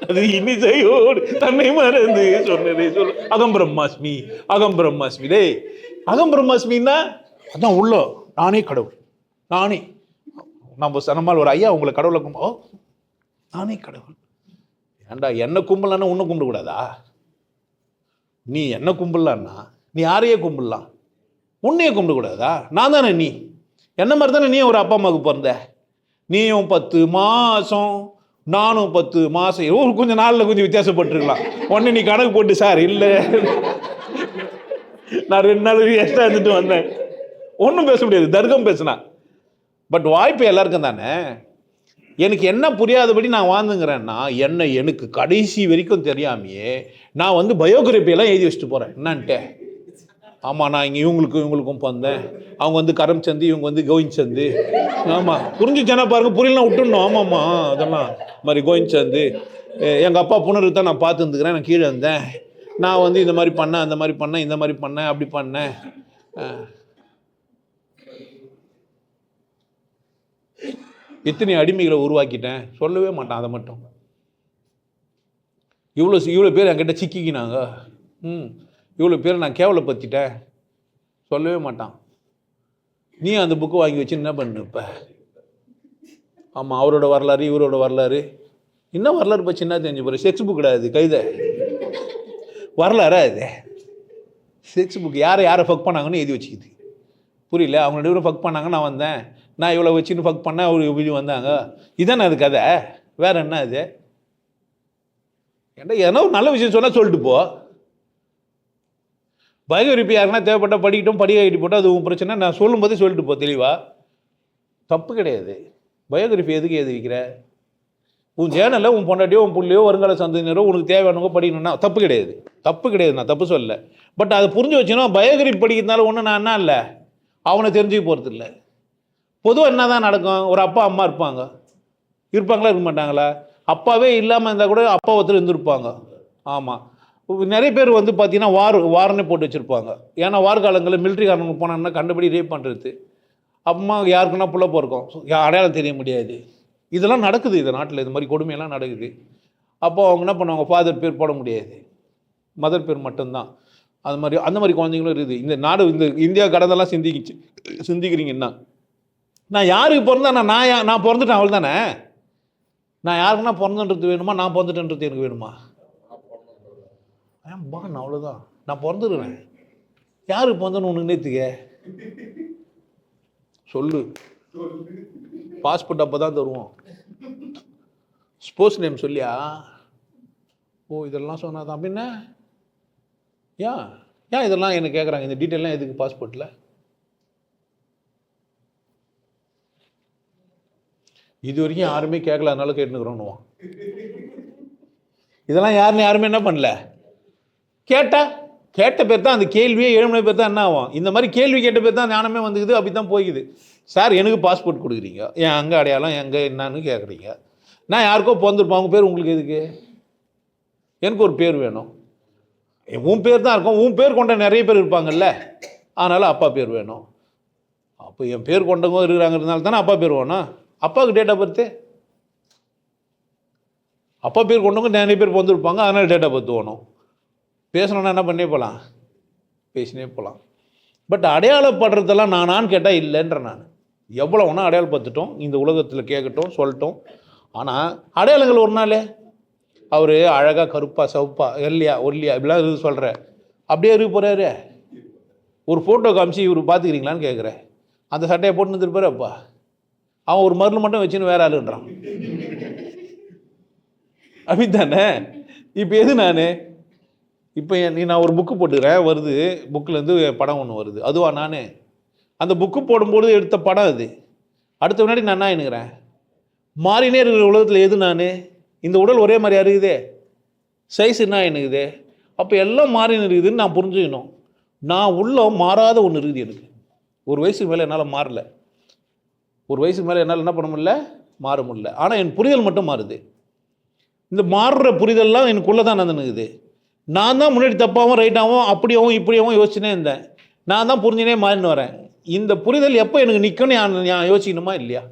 அது இன்னிசையோடு தன்னை மறந்து சொன்னதை சொல்லு. அகம் பிரம்மாஸ்மி. டேய் அகம் பிரம்மாஸ்மின்னா அதான் உள்ள நானே கடவுள். நம்மால் ஒரு ஐயா உங்களை கடவுளை நானே கடவுள். ஏண்டா என்ன கும்பலான்னா உன்னை கும்பிடக்கூடாதா? நீ என்ன கும்பிடலான்னா நீ யாரையே கும்பிடலாம், உன்னையே கும்பிடக்கூடாதா? நான் தானே நீ. என்ன மாதிரி தானே நீ ஒரு அப்பா அம்மாவுக்கு பிறந்த. நீயும் 10 மாதம் நானும் 10 மாதம். கொஞ்சம் நாளில் கொஞ்சம் வித்தியாசப்பட்டுருக்கலாம். உடனே நீ கணக்கு போட்டு சார் இல்லை நான் 2 நாள் எக்ஸ்ட்ரா இருந்துட்டு வந்தேன். ஒன்றும் பேச முடியாது, தர்க்கம் பேசினா. பட் வாய்ப்பு எல்லாருக்கும் தானே. எனக்கு என்ன புரியாதபடி நான் வாழ்ந்துங்கிறேன்னா எனக்கு கடைசி வரைக்கும் தெரியாமையே நான் வந்து பயோகிராஃபியெல்லாம் எழுதி வச்சுட்டு போகிறேன் என்னான்ட்டு. ஆமாம், நான் இங்கே இவங்களுக்கும் வந்தேன், அவங்க வந்து கரம்சந்து, இவங்க வந்து கோவிந்த்சந்து. ஆமாம், புரிஞ்சுச்சேன்னா பாருங்கள், புரியலாம் விட்டுடணும். ஆமாம்மா, அதெல்லாம் மாதிரி கோவிந்த்சந்து, எங்கள் அப்பா புனருக்கு தான் நான் பார்த்துருந்துக்கிறேன், நான் கீழே இருந்தேன், நான் வந்து இந்த மாதிரி பண்ணேன், அந்த மாதிரி பண்ணேன், இந்த மாதிரி பண்ணேன், அப்படி பண்ணேன். எத்தனை அடிமைகளை உருவாக்கிட்டேன் சொல்லவே மாட்டான். அதை மட்டும் இவ்வளோ பேர் என்கிட்ட சிக்கிக்கினாங்க, இவ்வளோ பேர் நான் கேவலப்படுத்திட்டேன் சொல்லவே மாட்டான். நீ அந்த புக்கு வாங்கி வச்சு என்ன பண்ணு இப்போ? ஆமாம், அவரோட வரலாறு, இவரோட வரலாறு, இன்னும் வரலாறு பற்றி என்ன தெரிஞ்சு போகிற? செக்ஸ் புக் கிடையாது, கைதை வரலாறா இது? செக்ஸ் புக் யாரை ஃபக் பண்ணாங்கன்னு எழுதி வச்சுக்கிது. புரியல, அவங்க 2 பேரும் ஃபக் பண்ணாங்க, நான் வந்தேன், நான் இவ்வளோ வச்சுன்னு ஃபக் பண்ணேன், அவர் இப்படி வந்தாங்க. இதானே அது கதை, வேற என்ன அது? ஏன்னா ஒரு நல்ல விஷயம் சொன்னால் சொல்லிட்டு போ. பயோகிராஃபி யாருன்னா தேவைப்பட்ட படிக்கட்டும், படிக்க போட்டால் அது பிரச்சனை. நான் சொல்லும்போதே சொல்லிட்டு போ தெளிவா, தப்பு கிடையாது. பயோகிராஃபி எதுக்கு எழுதிக்கிற? உன் சேனலில் உன் பொண்டாட்டியோ உன் புள்ளையோ வருங்கால சந்ததியினரோ உனக்கு தேவையானவங்க படிக்கணும்னா தப்பு கிடையாது, நான் தப்பு சொல்லலை. பட் அதை புரிஞ்சு வச்சுன்னா பயோகிராஃபி படிக்கிறதுனால ஒன்றும் நான் என்ன இல்லை, அவனை தெரிஞ்சுக்க போகிறது இல்லை. பொதுவாக என்ன தான் நடக்கும்? ஒரு அப்பா அம்மா இருப்பாங்களா இருக்க மாட்டாங்களா? அப்பாவே இல்லாமல் இருந்தால் கூட அப்பா ஒருத்தர் இருந்திருப்பாங்க. ஆமாம், நிறைய பேர் வந்து பார்த்தீங்கன்னா வாரனே போட்டு வச்சுருப்பாங்க. ஏன்னா வார் காலங்களில் மிலிட்ரிக்காரங்க போனாங்கன்னா கண்டபடி ரேப் பண்ணுறது, அம்மா யாருக்குன்னா புள்ள பிறக்கும், அடையாளம் தெரிய முடியாது. இதெல்லாம் நடக்குது இந்த நாட்டில், இது மாதிரி கொடுமையெல்லாம் நடக்குது. அப்போ அவங்க என்ன பண்ணுவாங்க, ஃபாதர் பேர் போட முடியாது, மதர் பேர் மட்டும்தான். அது மாதிரி அந்த மாதிரி குழந்தைங்களும் இருக்குது. இந்த நாடு, இந்த இந்தியா கடந்தெல்லாம் சிந்திக்கிறீங்கன்னா, நான் யாருக்கு பிறந்தா நான் பிறந்துட்டேன், அவள் தானே. நான் யாருக்குன்னா பிறந்துன்றது வேணுமா, நான் பிறந்துட்டேன்றது எனக்கு வேணுமா? அவ்வளோதான், நான் பிறந்துடுறேன். யாருக்கு பிறந்தன்னு உனக்கு நேற்றுக்க சொல்லு. பாஸ்போர்ட் அப்போ தான் தருவோம். ஸ்போர்ட்ஸ் நேம் சொல்லியா? ஓ, இதெல்லாம் சொன்னா தான் அப்படின்னா ஏன் இதெல்லாம் என்ன கேட்குறாங்க? இந்த டீட்டெயிலாம் எதுக்கு பாஸ்போர்ட்டில்? இது வரைக்கும் யாருமே கேட்கல, அதனால கேட்டுக்கிறோன்னுவான். இதெல்லாம் யாருமே என்ன பண்ணல, கேட்ட பேர் தான் அந்த கேள்வியே எழுமணி பேர் தான் என்ன ஆகும். இந்த மாதிரி கேள்வி கேட்ட பேர் தான் ஞானமே வந்துக்குது, அப்படி தான் போய்க்குது. சார் எனக்கு பாஸ்போர்ட் கொடுக்குறீங்க, என் அங்கே அடையாளம் எங்கே என்னன்னு கேட்குறீங்க. நான் யாருக்கோ பிறந்திருப்பேன், அவங்க பேர் உங்களுக்கு எதுக்கு? எனக்கு ஒரு பேர் வேணும். உன் பேர் தான் இருக்கும், உன் பேர் கொண்ட நிறைய பேர் இருப்பாங்கல்ல, அதனால் அப்பா பேர் வேணும். அப்போ என் பேர் கொண்டவங்க இருக்கிறாங்கிறதுனால தானே அப்பா பேர் வேணும். அப்பாவுக்கு டேட் ஆஃப் பர்த்து, அப்பா பேர் கொண்டவங்க நிறைய பேர் பிறந்திருப்பாங்க, அதனால் டேட் ஆஃப் பர்த் வேணும். பேசணுன்னா என்ன பண்ணே போகலாம், பேசினே போகலாம். பட் அடையாளப்படுறதெல்லாம் நானான்னு கேட்டால் இல்லைன்ற. நான் எவ்வளோ ஒன்றா அடையாளப்படுத்திட்டோம், இந்த உலகத்தில் கேட்கட்டும் சொல்லட்டும். ஆனால் அடையாளங்கள் ஒரு நாள் அவர் அழகாக கருப்பா சவுப்பா எல்லையா ஒல்லியா இப்படிலாம் இது சொல்கிற, அப்படியே இருக்க போகிறாரு. ஒரு ஃபோட்டோ காமிச்சு இவர் பார்த்துக்கிறீங்களான்னு கேட்குறேன், அந்த சட்டையை போட்டு வந்துருப்பாரு. அப்பா அவன் ஒரு மருந்து மட்டும் வச்சுன்னு வேற ஆளுன்றான், அப்படித்தானே? இப்போ எது நான் இப்போ நான் ஒரு புக்கு போட்டுக்கிறேன், வருது புக்கிலேருந்து படம் ஒன்று வருது, அதுவா நான்? அந்த புக்கு போடும்போது எடுத்த படம் அது. அடுத்த முன்னாடி நான் என்ன எண்ணுகிறேன், மாறினே இருக்கிற உலகத்தில் எது நான்? இந்த உடல் ஒரே மாதிரியா இருக்குதே, சைஸ் என்ன எண்ணுக்குது? அப்போ எல்லாம் மாறின்னு இருக்குதுன்னு நான் புரிஞ்சுக்கணும். நான் உள்ள மாறாத ஒன்று இருக்குது எனக்கு. ஒரு வயசுக்கு மேலே என்னால் மாறல, ஒரு வயசுக்கு மேலே என்னால் என்ன பண்ண முடியல, மாற முடியல. ஆனால் என் புரிதல் மட்டும் மாறுது. இந்த மாறுற புரிதல்லாம் எனக்குள்ளே தான் நடந்துனுக்குது. நான் தான் முன்னாடி தப்பாகவும் ரைட்டாகவும் அப்படியாகவும் இப்படியாகவும் யோசிச்சுனே இருந்தேன். நான் தான் புரிஞ்சுனே மாறின்னு வரேன். இந்த புரிதல் எப்போ எனக்கு நிற்கணும் நான் யோசிக்கணுமா இல்லையா?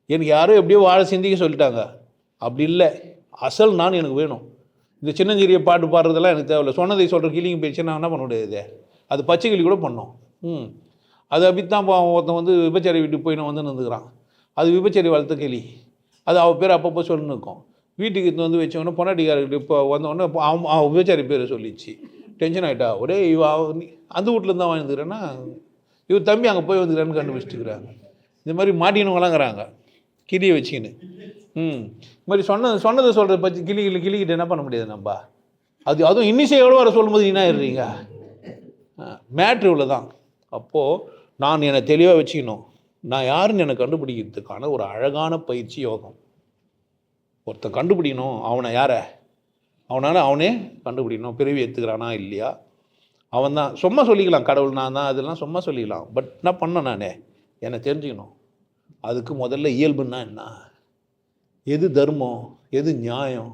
எனக்கு யாரும் எப்படியோ வாழ சிந்திக்க சொல்லிட்டாங்க, அப்படி இல்லை. அசல் நான் எனக்கு வேணும். இந்த சின்னஞ்சிறிய பாட்டு பாடுறதெல்லாம் எனக்கு தேவையில்லை. சொன்னதை சொல்கிற கிளிங்க போயிடுச்சு, நான் என்ன பண்ண முடியாது? அது பச்சை கிளி கூட பண்ணோம். அது அப்படித்தான் ஒருத்தன் வந்து விபச்சாரி வீட்டுக்கு போய் நான் வந்து நின்றுக்கிறான். அது விபச்சாரி வளர்த்த கிளி, அது அவள் பேர் அப்பப்போ சொல்லி நிற்கும். வீட்டுக்கு இது வந்து வச்சவொடனே பொன்னாட்டிக்காரர்கிட்ட இப்போ வந்தவொடனே அவன் விபச்சாரி பேரை சொல்லிச்சு. டென்ஷன் ஆகிட்டா. ஒரே அந்த வீட்டிலேருந்து தான் வாழ்ந்துக்கிறேன்னா இவர் தம்பி அங்கே போய் வந்துக்கிறான்னு கண்டுபிடிச்சிட்டுக்கிறாங்க. இந்த மாதிரி மாட்டின்னு வளங்குறாங்க கிளியை வச்சுக்கின்னு. இது மாதிரி சொன்னதை சொல்கிறத பற்றி கிளிக்கிட்ட என்ன பண்ண முடியாது நம்ம? அதுவும் இன்னிசை எவ்வளோ வர சொல்லும்போது என்ன ஆயிடுறீங்க? மேட்ரு இவ்வளோ தான். அப்போது நான் என்னை தெளிவாக வச்சுக்கணும். நான் யாருன்னு எனக்கு கண்டுபிடிக்கிறதுக்கான ஒரு அழகான பயிற்சி யோகம். ஒருத்தன் கண்டுபிடிக்கணும் அவனை யாரை, அவனே கண்டுபிடிக்கணும். பிறவி எடுத்துக்கிறானா இல்லையா, அவன் தான். சும்மா சொல்லிக்கலாம் கடவுள் நான் தான், அதெல்லாம் சும்மா சொல்லிக்கலாம். பட் என்ன பண்ணேன் நான், என்னை தெரிஞ்சுக்கணும். அதுக்கு முதல்ல இயல்புன்னா என்ன, எது தர்மம், எது நியாயம்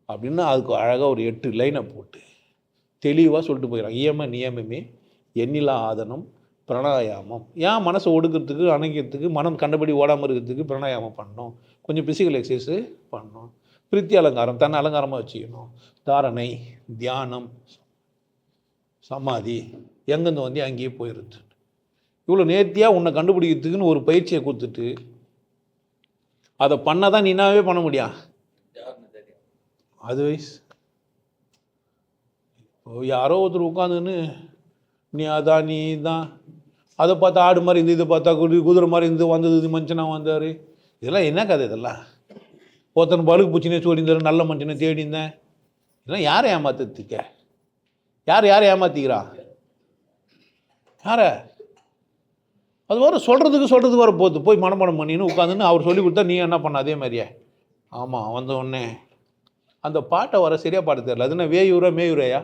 அப்படின்னு அதுக்கு அழகாக ஒரு 8 லைனை போட்டு தெளிவாக சொல்லிட்டு போயிடறான். இயம நியமமே எண்ணிலா ஆதனம் பிராணாயாமம். ஏன் மனசை ஒடுக்கிறதுக்கு, அணைக்கிறதுக்கு, மனம் கண்டபடி ஓடாமல் இருக்கிறதுக்கு பிராணாயாமம் பண்ணணும். கொஞ்சம் பிசிக்கல் எக்ஸசைஸு பண்ணணும். பிரித்தி அலங்காரம் தன்னை அலங்காரமாக வச்சுக்கணும். தாரணை, தியானம், சமாதி, எங்கேருந்து வந்து அங்கேயே போயிடுது. இவ்வளோ நேர்த்தியாக உன்னை கண்டுபிடிக்கிறதுக்குன்னு ஒரு பயிற்சியை கொடுத்துட்டு அதை பண்ணால் தான் நீ என்னவே பண்ண முடியும். அதர்வைஸ் யாரோ ஒருத்தர் உட்காந்துன்னு நீ அதான் நீ தான், அதை பார்த்தா ஆடு மாதிரி இருந்து, இதை பார்த்தா குதிரை மாதிரி இருந்து வந்தது, இது மனுஷனாக வந்தார். இதெல்லாம் என்ன கதை இதெல்லாம்? ஒருத்தன் பழுக்கு பூச்சினே சொல்லியிருந்தாரு, நல்ல மனுஷனை தேடிந்தேன். இதெல்லாம் யாரை ஏமாத்துறதுக்க? யாரை ஏமாத்திக்கிறா? யாரை? அது வர சொல்கிறதுக்கு வர போகுது. போய் மனப்பாடம் பண்ணின்னு உட்காந்துன்னு அவர் சொல்லி கொடுத்தா நீ என்ன பண்ண அதே மாதிரியே. ஆமாம், வந்த உடனே அந்த பாட்டை வர சரியாக பாட தெரியல. அதுனா வேயூரா மேயூரையா?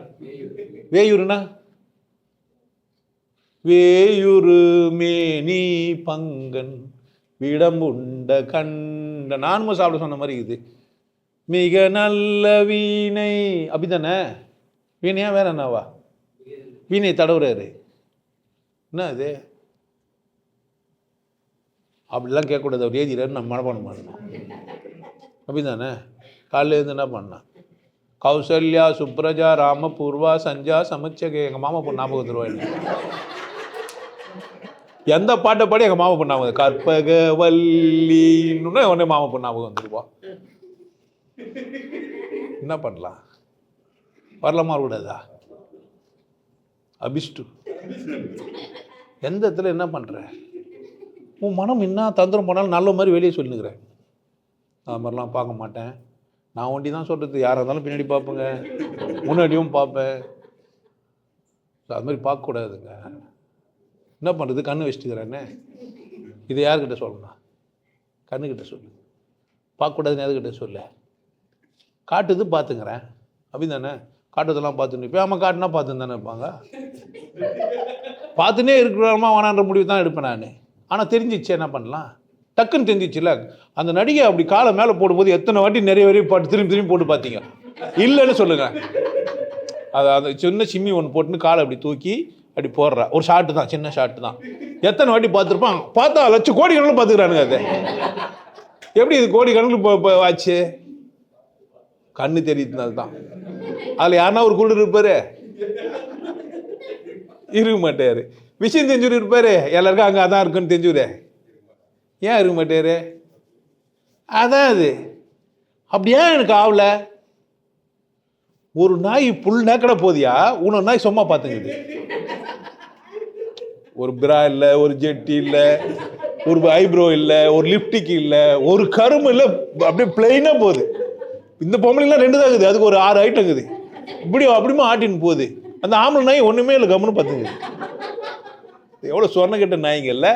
வேயூருனா வேயுரு மேனி பங்கன் விடம்புண்ட கண்ட நானும் சாப்பிட சொன்ன மாதிரி இது. மிக நல்ல வீணை அப்படித்தானே? வீணையா வேற என்னவா? வீணை தடவுறாரு. என்ன அது? அப்படிலாம் கேட்கக்கூடாது. அவர் ஏதிறாரு, நம்ம மனப்பாடம் பண்ணணும். அப்படிதானே? காலையில் இருந்து என்ன பண்ணான்? கௌசல்யா சுப்ரஜா ராம பூர்வா சஞ்சா சமச்சகே. எங்கள் மாமா பொண்ணு ஞாபகம் வந்துருவாங்க. எந்த பாட்டை பாடி எங்கள் மாமா பொண்ணு ஞாபகம், கற்பகவல்லின்னு உடனே மாமா பொண்ணு ஞாபகம் வந்துருவா. என்ன பண்ணலாம்? வரலாமா கூடாதா? அபிஷ்டு எந்த இடத்துல என்ன பண்ணுற? உன் மனம் என்ன தந்திரம் பண்ணாலும் நல்ல மாதிரி வெளியே சொல்லினுக்கிறேன். அது மாதிரிலாம் பார்க்க மாட்டேன். நான் ஒண்டி தான் சொல்கிறது. யாராக இருந்தாலும் பின்னாடி பார்ப்பேங்க, முன்னாடியும் பார்ப்பேன். அது மாதிரி பார்க்கக்கூடாதுங்க. என்ன பண்ணுறது? கண்ணு வச்சுட்டுக்கிறேன்னு. இது யார்கிட்ட சொல்லணும்? கண்ணுக்கிட்ட சொல்லு. பார்க்கக்கூடாதுன்னு எதுக்கிட்ட சொல்ல? காட்டுது பார்த்துங்கிறேன். அப்படி தானே? காட்டுறதெல்லாம் பார்த்துன்னு இப்போ ஆமாம் காட்டுனா பார்த்துன்னு தானே இருப்பாங்க. பார்த்துன்னே இருக்கிறோமா வேணான்ற முடிவு தான் எடுப்பேன் நான். ஆனால் தெரிஞ்சிச்சு என்ன பண்ணலாம்? டக்குன்னு தெரிஞ்சிச்சுல. அந்த நடிகை அப்படி காலை மேலே போடும்போது எத்தனை வாட்டி நிறைய வரையும் பாட்டு திரும்பி போட்டு பார்த்தீங்க? இல்லைன்னு சொல்லுங்க. அது சின்ன சிம்மி ஒன்று போட்டுன்னு காலை அப்படி தூக்கி அப்படி போடுறா. ஒரு ஷாட்டு தான், சின்ன ஷாட்டு தான். எத்தனை வாட்டி பார்த்துருப்பான்? பார்த்தா லட்சம் கோடி கணக்கில் பார்த்துக்கிறானுங்க. அது எப்படி இது கோடி கணக்கில் ஆச்சு? கண்ணு தெரியுதுனால தான். அதில் யாருன்னா ஒரு குளிர் இருப்பாரு, இருக்க மாட்டார். விஷயம் தெரிஞ்சுரு இருப்பாரு, எல்லாருக்கும் அங்கே அதான் இருக்குன்னு தெரிஞ்சுரு. ஏன் இருக்க மாட்டாரு? அதான் அது. அப்படியே எனக்கு ஆகல. ஒரு நாய் புல் நேக்கட போதியா, இன்னொரு நாய் சும்மா பார்த்துக்குது. ஒரு பிரா இல்லை, ஒரு ஜெட்டி இல்லை, ஒரு ஐப்ரோ இல்லை, ஒரு லிப்டிக் இல்லை, ஒரு கரும்பு இல்லை, அப்படியே பிளெயினாக போகுது. இந்த பொம்பளைலாம் 2 தான் இருக்குது, அதுக்கு ஒரு 6 ஐட்டம் இருக்குது. இப்படி அப்படிமா ஆட்டின்னு போகுது. அந்த ஆம்பளை நாய் ஒன்றுமே இல்லை, கம்முன்னு பார்த்துக்குது. எவ்வளோ சொன்ன கிட்ட நாய்ங்க இல்லை?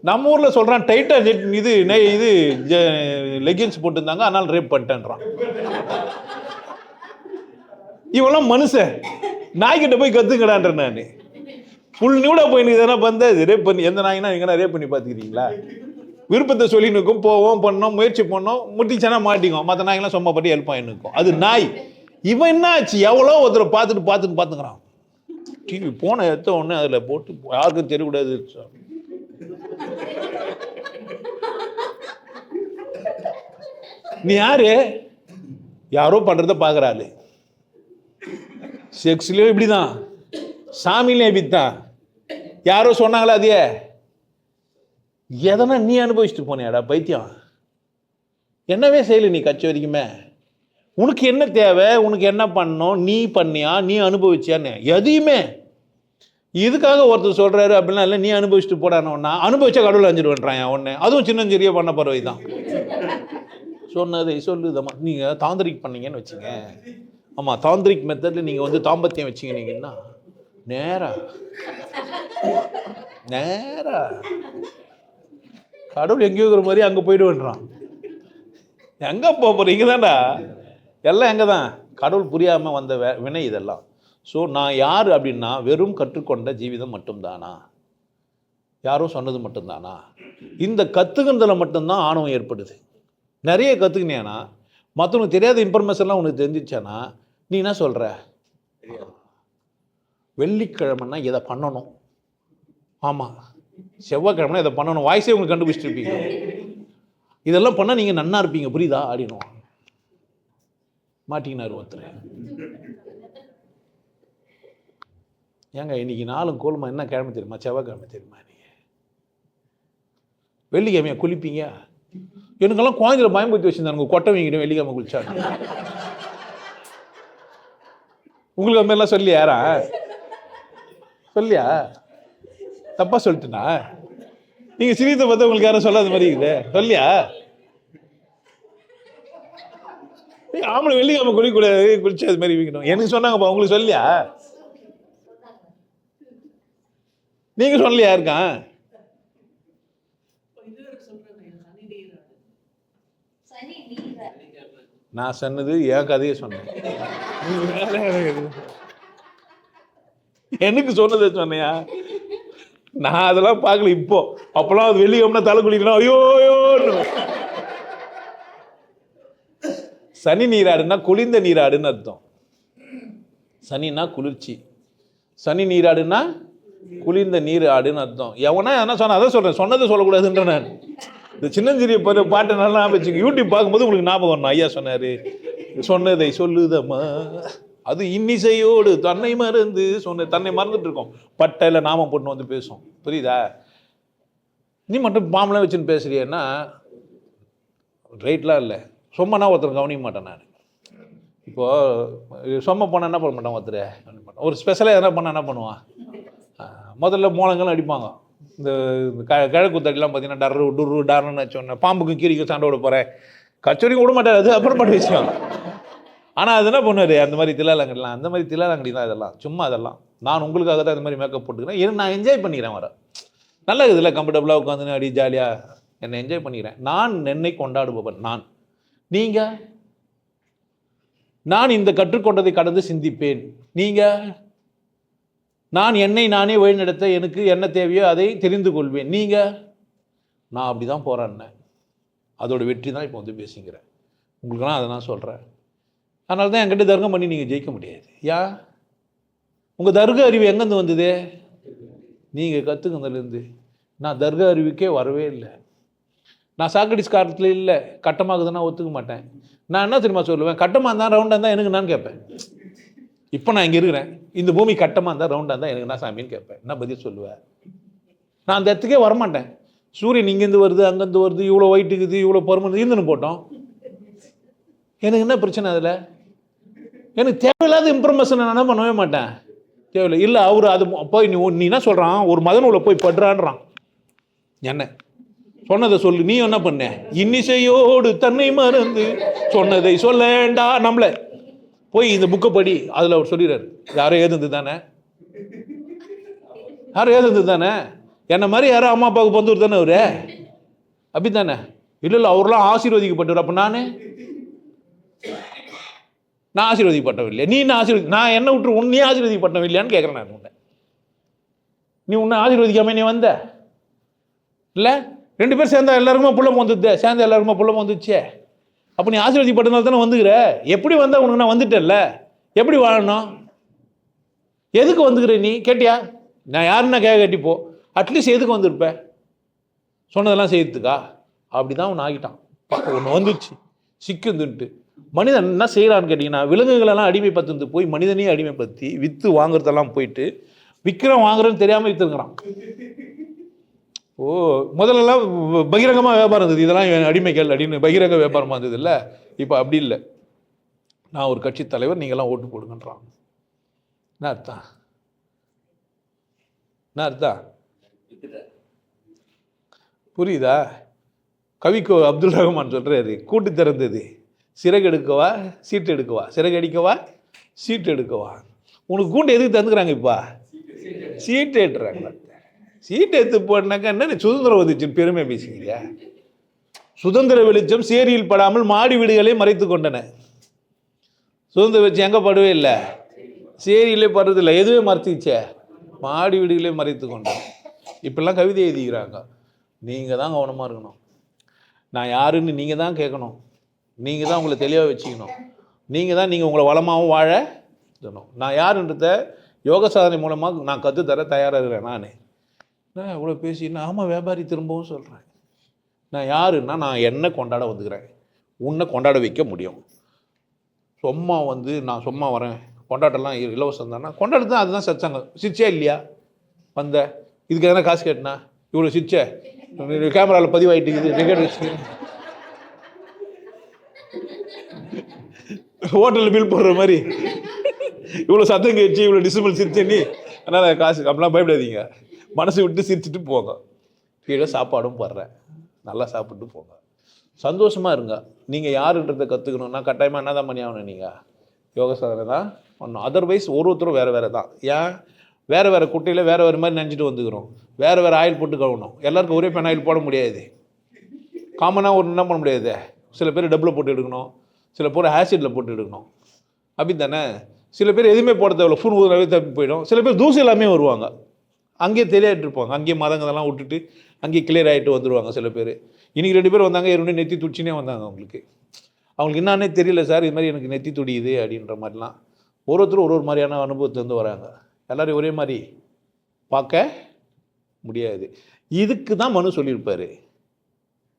நம்ம ஊரில் சொல்கிறான் டைட்டாக இது லெகின்ஸ் போட்டுருந்தாங்க அதனால் ரேப் பண்ணிட்டேன்றான். இவெல்லாம் மனுஷன். நாய்கிட்ட போய் கற்றுக்கடான்ற நான். ஃபுல் நியூடாக போய் எதனா வந்து ரேப் பண்ணி, எந்த நாய்னா எங்கன்னா ரேப் பண்ணி பார்த்துக்கிறீங்களா? விருப்பத்தை சொல்லி நிற்கும், போவோம், பண்ணோம், முயற்சி பண்ணோம், முட்டிச்சனா மாட்டிக்கும். மற்ற நாய்கெல்லாம் சும்மா பட்டி ஹெல்ப் ஆகி நிற்கும். அது நாய். இவன் என்ன ஆச்சு? எவ்வளோ ஒருத்தரை பார்த்துக்கிறான். டிவி போன எடுத்த உடனே அதில் போட்டு யாருக்கும் தெரியக்கூடாது. நீ யாரு? யாரோ பண்றத பார்க்குறாள். செக்ஸ்லயும் இப்படிதான், சாமியிலையும் இப்படித்தான். யாரோ சொன்னாங்களா? அதையே எதனா நீ அனுபவிச்சுட்டு போனியாடா பைத்தியம்? என்னவே செய்யலை நீ கட்சி வரைக்குமே. உனக்கு என்ன தேவை? உனக்கு என்ன பண்ணணும்? நீ பண்ணியா? நீ அனுபவிச்சியான்னு எதையுமே. இதுக்காக ஒருத்தர் சொல்றாரு அப்படின்னா இல்லை, நீ அனுபவிச்சுட்டு போடானோன்னா அனுபவிச்சா கடவுள் அஞ்சிடுவேன்றான் ஒன்று. அதுவும் சின்னஞ்சிறிய பண்ண பறவை தான். சொன்னதை சொல்லுதம்மா. நீங்கள் தாந்திரிக் பண்ணீங்கன்னு வச்சுங்க. ஆமாம், தாந்திரிக் மெத்தடில் நீங்கள் வந்து தாம்பத்தியம் வச்சிங்க. நீங்கன்னா நேராக நேரா கடவுள் எங்கேயோ இருக்கிற மாதிரி அங்கே போயிட்டு வந்துடுறான். எங்கே போகிறீங்க தான்டா, எல்லாம் எங்கே தான், கடவுள் புரியாமல் வந்த வினை இதெல்லாம். ஸோ நான் யார் அப்படின்னா வெறும் கற்றுக்கொண்ட ஜீவிதம் மட்டும்தானா, யாரும் சொன்னது மட்டும்தானா? இந்த கற்றுக்கிறதுல மட்டும்தான் ஆணவம் ஏற்படுது. நிறைய கற்றுக்கினேன்னா மற்றவனுக்கு தெரியாத இன்ஃபர்மேஷன்லாம் உனக்கு தெரிஞ்சிச்சானா நீ என்ன சொல்கிற, வெள்ளிக்கிழமைன்னா இதை பண்ணணும், ஆமாம் செவ்வாய்க்கிழமைனா இதை பண்ணணும், வாய்ஸே உங்களுக்கு கண்டுபிடிச்சிட்டு இருப்பீங்க, இதெல்லாம் பண்ணால் நீங்கள் நன்னா இருப்பீங்க புரியுதா அப்படின்னும். மாட்டிக்கினார் ஒருத்தர். ஏங்க இன்னைக்கு நாளும் கோலமா என்ன கிழமை தெரியுமா, செவ்வாய்க்கிழமை தெரியுமா, நீங்கள் வெள்ளிக்கிழமையா குளிப்பீங்க? எனக்கெல்லாம் குழந்தையில பயன்படுத்தி வச்சிருந்தாங்க, கொட்டை வீங்கிட்டு வெள்ளிக்கிழமை குளிச்சாங்க. உங்களுக்கு அது மாதிரிலாம் சொல்லி யாரா சொல்லியா, தப்பா சொல்லிட்டுனா? நீங்க சிரித்த பார்த்தா உங்களுக்கு யாரும் சொல்லாத மாதிரி இருக்குது, சொல்லியா? ஆம்பளை வெள்ளிக்கிழமை குளிக்கூடாது, குளிச்சு அது மாதிரி வீக்கணும் எனக்கு சொன்னாங்கப்பா, உங்களுக்கு சொல்லியா? நீங்க சொல்லலையா இருக்கான்? நான் சொன்னது என் கதையை சொன்னேன், எனக்கு சொன்னதை சொன்னையா? நான் அதெல்லாம் பார்க்கல. இப்போ அப்பெல்லாம் அது வெள்ளிக்கிழமை தலை குளிக்கணும், ஐயோயோன்னு. சனி நீராடுன்னா குளிர்ந்த நீராடுன்னு அர்த்தம். சனின்னா குளிர்ச்சி, சனி நீராடுன்னா குளிர்ந்த நீர் ஆடுன்னு அர்த்தம். எவனா என்ன சொன்ன அதை சொல்றேன், சொன்னதை சொல்லக்கூடாதுன்ற. நான் இந்த சின்னஞ்சிறிய பாட்டை நல்லா வச்சுக்க, யூடியூப் பார்க்கும்போது உங்களுக்கு ஞாபகம் வரணும். ஐயா சொன்னாரு, சொன்னதை சொல்லுதம்மா, அது இன்னிசையோடு தன்னை மறந்து சொன்ன, தன்னை மறந்துட்டு இருக்கோம், பட்டையில் நாமம் போட்டு வந்து பேசும், புரியுதா? நீ மட்டும் பாம்பெலாம் வச்சுன்னு பேசுறியன்னா ரைட்லாம் இல்லை. சொம்மனா ஒருத்தர் கவனிக்க மாட்டேன் நான். இப்போது சொம்ம போனால் என்ன பண்ண மாட்டான் ஒருத்தர், ஒரு ஸ்பெஷலாக எதனா பண்ணால் என்ன பண்ணுவான், முதல்ல மூலங்களும் அடிப்பாங்க. இந்த கிழக்கு தடிலாம் பார்த்தீங்கன்னா டர்ரு டுரு டர்ன்னு சொன்னேன், பாம்புக்கு கீரிக்கு சண்டை விட போகிறேன், கச்சோரியும் விட மாட்டார், அது அப்புறப்பட்ட விஷயம். ஆனால் அது என்ன பண்ணுவார், அந்த மாதிரி தில்லாலங்கடிலாம், அந்த மாதிரி தில்லாலங்கடி தான் இதெல்லாம், சும்மா அதெல்லாம் நான் உங்களுக்காக தான் இந்த மாதிரி மேக்கப் போட்டுக்கிறேன், நான் என்ஜாய் பண்ணிக்கிறேன், வர நல்லா இருக்குதுல்ல, கம்ஃபர்டபுளாக உட்காந்து அடி ஜாலியாக என்னை என்ஜாய் பண்ணிக்கிறேன். நான் என்னை கொண்டாடுபவன் நான். நீங்கள், நான் இந்த கற்றுக்கொண்டதை கடந்து சிந்திப்பேன். நீங்கள், நான் என்னை நானே வழிநடத்த எனக்கு என்ன தேவையோ அதை தெரிந்து கொள்வேன். நீங்கள், நான் அப்படி தான் போகிறேன்னேன், அதோட வெற்றி தான் இப்போ வந்து பேசிக்கிறேன். உங்களுக்கெல்லாம் அதை நான் சொல்கிறேன். அதனால தான் என்கிட்ட தர்க்கம் பண்ணி நீங்கள் ஜெயிக்க முடியாது. உங்கள் தர்க்க அறிவு எங்கேருந்து வந்தது? நீங்கள் கற்றுக்கிறதுலேருந்து. நான் தர்க்க அறிவுக்கே வரவே இல்லை. நான் சாக்ரட்டிஸ் காலத்தில் இல்லை, கட்டமாகுதுன்னா ஒத்துக்க மாட்டேன். நான் என்ன தெரியுமா சொல்லுவேன், கட்டமாக இருந்தால் ரவுண்டாக இருந்தால் எனக்கு நான் கேட்பேன். இப்போ நான் இங்கே இருக்கிறேன், இந்த பூமி கட்டமாக இருந்தால் ரவுண்டாக இருந்தால் எனக்கு நான் சாமின்னு கேட்பேன். என்ன பதில் சொல்லுவேன்? நான் அந்த இடத்துக்கே வரமாட்டேன். சூரியன் இங்கேருந்து வருது, அங்கேருந்து வருது, இவ்வளோ ஒயிட்டுக்குது, இவ்வளோ பருமன் இருந்துன்னு போட்டோம், எனக்கு என்ன பிரச்சனை அதில்? எனக்கு தேவையில்லாத இன்ஃபர்மேஷன் நான் என்ன பண்ணவே மாட்டேன், தேவையில்லை. இல்லை அவர் அது போய் நீ என்ன சொல்கிறான், ஒரு மதனூலை போய் படுறான்றான், என்ன சொன்னதை சொல்லு, நீ என்ன பண்ண, இன்னிசையோடு தன்னை மறந்து சொன்னதை சொல்லேண்டா, நம்மள போய் இந்த புக்கை படி, அதில் அவர் சொல்லிடுறாரு, யாரோ ஏதுந்து தானே, யாரோ ஏதுந்து தானே, என்ன மாதிரி யாரோ அம்மா அப்பாவுக்கு பந்துரு தானே அவரு, அப்படி தானே? இல்லை அவர்லாம் ஆசீர்வதிக்கப்பட்டவர். அப்போ நான் ஆசீர்வதிக்கப்பட்டவன் இல்லையா? நீ என்ன நான் என்ன விட்டு உன்னையே ஆசீர்வதிக்கப்பட்டவன் இல்லையான்னு கேட்குறேன் நான் உன்னை. நீ உன்னை ஆசீர்வதிக்காம நீ வந்த இல்லை, 2 பேர் சேர்ந்தா எல்லாருக்குமே புள்ளம் வந்துடுது, சேர்ந்த எல்லாருக்குமே புள்ளம் வந்துச்சே. அப்போ நீ ஆசீர்வதிக்கப்பட்டனால தானே வந்துக்கிற. எப்படி வந்தால் உனக்கு நான் வந்துட்டேன்ல, எப்படி வாழணும், எதுக்கு வந்துக்கிற நீ கேட்டியா? நான் யாருன்னா கேட்டிப்போ, அட்லீஸ்ட் எதுக்கு வந்திருப்பேன், சொன்னதெல்லாம் செய்யறதுக்கா? அப்படி தான் ஒன்று ஆகிட்டான். ஒன்று வந்துச்சு சிக்குந்துன்ட்டு. மனிதன் என்ன செய்யலான்னு கேட்டிங்கன்னா, விலங்குகளெல்லாம் அடிமைப்படுத்து போய் மனிதனையும் அடிமைப்படுத்தி விற்று வாங்குறதெல்லாம் போயிட்டு விற்கிறோம் வாங்குறோன்னு தெரியாமல் விற்றுருக்கிறான். முதல்லலாம் பகிரங்கமாக வியாபாரம் இருந்தது, இதெல்லாம் அடிமைகள் அப்படின்னு பகிரங்க வியாபாரமாக இருந்தது இல்லை. இப்போ அப்படி இல்லை, நான் ஒரு கட்சி தலைவர், நீங்கள்லாம் ஓட்டு போடுங்கன்றான். என்ன அர்த்தம்? என்ன அர்த்தம் புரியுதா? கவிக்கோ அப்துல் ரஹ்மான் சொல்கிறாரு, கூட்டு திறந்தது சிறகு எடுக்கவா சீட்டு எடுக்கவா, சிறகு அடிக்கவா சீட்டு எடுக்கவா. உனக்கு கூண்டு எதுக்கு தந்துக்கிறாங்க? இப்போ சீட்டு ஏற்றுறாங்க. சீட்டு எடுத்து போனாக்கா என்ன நீ சுதந்திரம் வந்துச்சுன்னு பெருமை பேசுகிறியா? சுதந்திர வெளிச்சம் சேரியில் படாமல் மாடி வீடுகளே மறைத்து கொண்டன. சுதந்திர வெளிச்சம் எங்கே படவே இல்லை, சேரியிலே படுறதில்லை, எதுவே மறைச்சிச்சே, மாடி வீடுகளே மறைத்து கொண்டன. இப்பெல்லாம் கவிதை எழுதிக்கிறாங்க. நீங்கள் தான் கவனமாக இருக்கணும். நான் யாருன்னு நீங்கள் தான் கேட்கணும். நீங்கள் தான் உங்களை தெளிவாக வச்சுக்கணும். நீங்கள் உங்களை வளமாகவும் வாழ தரணும். நான் யாருன்றத யோக சாதனை மூலமாக நான் கற்றுத்தர தயாராக இருக்கிறேன். நான் இவ்வளோ பேசினா ஆமாம் வியாபாரி திரும்பவும் சொல்கிறேன். நான் யாருன்னா நான் என்ன கொண்டாட வந்துக்கிறேன், உன்னை கொண்டாட வைக்க முடியும். சும்மா நான் சும்மா வரேன், கொண்டாட்டம்லாம் இலவசம் தானே, கொண்டாடு தான், அதுதான் சச்சாங்க. சிரிச்சே இல்லையா வந்த, இதுக்கு எதனா காசு கேட்டனா, இவ்வளோ சிரிச்ச கேமராவில் பதிவாயிட்டு ரெக்கார்டு வச்சு ஹோட்டலில் பில் போடுற மாதிரி இவ்வளோ சத்தம் கேட்டு இவ்வளோ டிசிபிள் சிரிச்ச நீ, அதனால் காசு அப்படிலாம் பயப்படாதீங்க. மனசை விட்டு சிரிச்சுட்டு போங்க. கீழே சாப்பாடும் போடுறேன், நல்லா சாப்பிட்டு போங்க, சந்தோஷமாக இருங்க. நீங்கள் யாருன்றதை கற்றுக்கணுன்னா கட்டாயமாக என்ன தான் பண்ணி ஆகணும், நீங்கள் யோக சாதனை தான் பண்ணணும். அதர்வைஸ் ஒருத்தரும் வேறு தான். ஏன் வேறு குட்டையில் வேறு மாதிரி நினச்சிட்டு வந்துக்கிறோம். வேறு ஆயில் போட்டு கழுவணும். எல்லாருக்கும் ஒரே பெண் ஆயில் போட முடியாது. காமனாக என்ன பண்ண முடியாது. சில பேர் டப்பில் போட்டு எடுக்கணும், சில பேர் ஆசிடில் போட்டு எடுக்கணும், அப்படி தானே. சில பேர் எதுவுமே போட தேவையில்ல, ஃபுல் ஊதுனாவே தப்பி போயிடும். சில பேர் தூசி எல்லாமே வருவாங்க, அங்கேயே தெரியாட்டு இருப்பாங்க, அங்கேயே மதங்கதெல்லாம் விட்டுட்டு அங்கேயே கிளியர் ஆகிட்டு வந்துடுவாங்க. சில பேர் இன்றைக்கி 2 பேர் வந்தாங்க, 2 நெத்தி துடிச்சினே வந்தாங்க. அவங்களுக்கு என்னன்னே தெரியல சார், இது மாதிரி எனக்கு நெத்தி துடியுது அப்படின்ற மாதிரிலாம். ஒருத்தரும் ஒரு மாதிரியான அனுபவத்துலேருந்து வராங்க. எல்லோரும் ஒரே மாதிரி பார்க்க முடியாது. இதுக்கு தான் மனு சொல்லியிருப்பார்.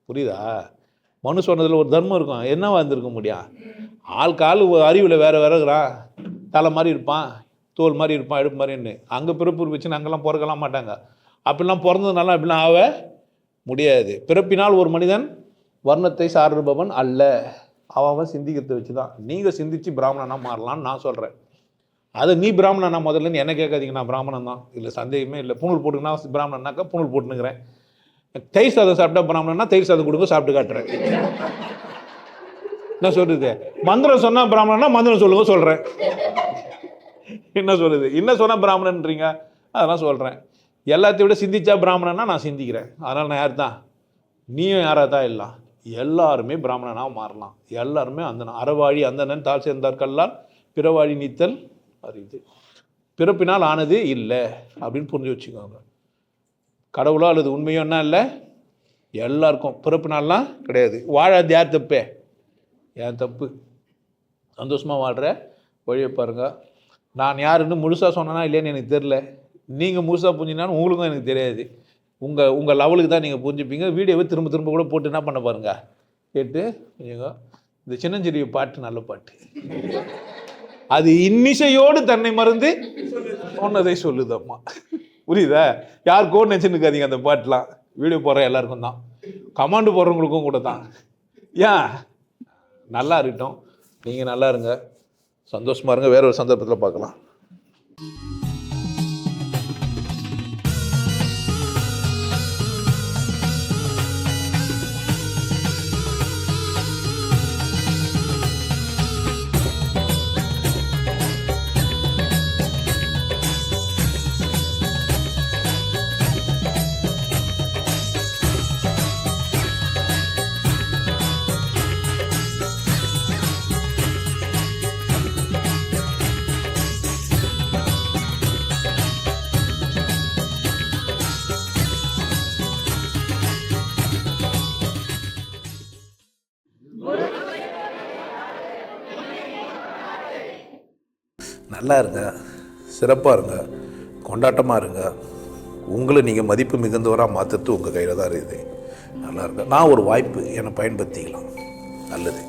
புரியுதா? மனு சொன்னதில் ஒரு தர்மம் இருக்கும். என்னவா இருந்திருக்க முடியும்? ஆள் அறிவில் வேறு இருக்கிறான், தலை மாதிரி இருப்பான், தோல் மாதிரி இருப்பான், எடுப்பு மாதிரின்னு. அங்கே பிறப்பு வச்சுன்னு அங்கெல்லாம் பிறக்கலாம் மாட்டாங்க. அப்படிலாம் பிறந்ததுனால அப்படிலாம் ஆக முடியாது. பிறப்பினால் ஒரு மனிதன் வர்ணத்தை சார்பவன் அல்ல. அவன் சிந்திக்கிறத வச்சு தான். நீங்கள் சிந்தித்து பிராமணனாக மாறலான்னு நான் சொல்கிறேன். அதை நீ பிராமணனா முதல்லன்னு என்ன கேட்காதீங்க, நான் பிராமணன் தான், இல்லை சந்தேகமே இல்லை. பூணூல் போட்டுங்கன்னா பிராமணனாக்கா பூணூல் போட்டுனுக்கிறேன். தயிர் சாதம் சாப்பிட்டா பிராமணன்னா தயிர் சாதம் கொடுங்க, சாப்பிட்டு காட்டுறேன். என்ன சொல்கிறது? மந்திரம் சொன்னால் பிராமணன்னா மந்திரம் சொல்லுங்க சொல்கிறேன். என்ன சொல்லுது? என்ன சொன்னால் பிராமணன்றீங்க, அதெல்லாம் சொல்கிறேன். எல்லாத்தையும் விட சிந்திச்சா பிராமணன்னா நான் சிந்திக்கிறேன். அதனால் நான் யார் தான், நீயும் யாராக தான் இல்லை, எல்லாருமே பிராமணனாக மாறலாம். எல்லாருமே அந்த அறவாழி அந்தணன் தாழ் சேர்ந்தார்கல்லால் பிறவாழி நீத்தல் அறிது. பிறப்பினால் ஆனது இல்லை அப்படின்னு புரிஞ்சு வச்சுக்கோங்க. கடவுளோ அல்லது உண்மையோ என்ன இல்லை, எல்லாருக்கும் பிறப்பினாலாம் கிடையாது. வாழாது யார் தப்பே, என் தப்பு. சந்தோஷமாக வாழ்கிற வழியை பாருங்கள். நான் யாருன்னு முழுசாக சொன்னேன்னா இல்லைன்னு எனக்கு தெரில. நீங்கள் முழுசாக புரிஞ்சினாலும் உங்களுக்கும் எனக்கு தெரியாது. உங்கள் லெவலுக்கு தான் நீங்கள் புரிஞ்சுப்பீங்க. வீடியோவை திரும்ப திரும்ப கூட போட்டு என்ன பண்ண பாருங்கள், கேட்டு புரிஞ்சுங்க. இந்த சின்னஞ்சிறிய பாட்டு நல்ல பாட்டு, அது இன்னிசையோடு தன்னை மறந்து சொன்னதை சொல்லுதம்மா. புரியுதா? யாருக்கோ நினச்சிருக்காதீங்க. அந்த பாட்டுலாம் வீடியோ போடுற எல்லாருக்கும் தான், கமாண்டு போடுறவங்களுக்கும் கூட தான். ஏன் நல்லா இருக்கட்டும், நீங்கள் நல்லா இருங்க, சந்தோஷமாக இருங்க. வேற ஒரு சந்தர்ப்பத்தில் பார்க்கலாம். நல்லா இருங்க, சிறப்பாக இருங்க, கொண்டாட்டமாக இருங்க. உங்களை நீங்கள் மதிப்பு மிகுந்தவராக மாற்றுறது உங்கள் கையில் தான் இருக்குது. நல்லா இருங்க. நான் ஒரு வாய்ப்பு, என்னை பயன்படுத்திக்கலாம். நல்லது.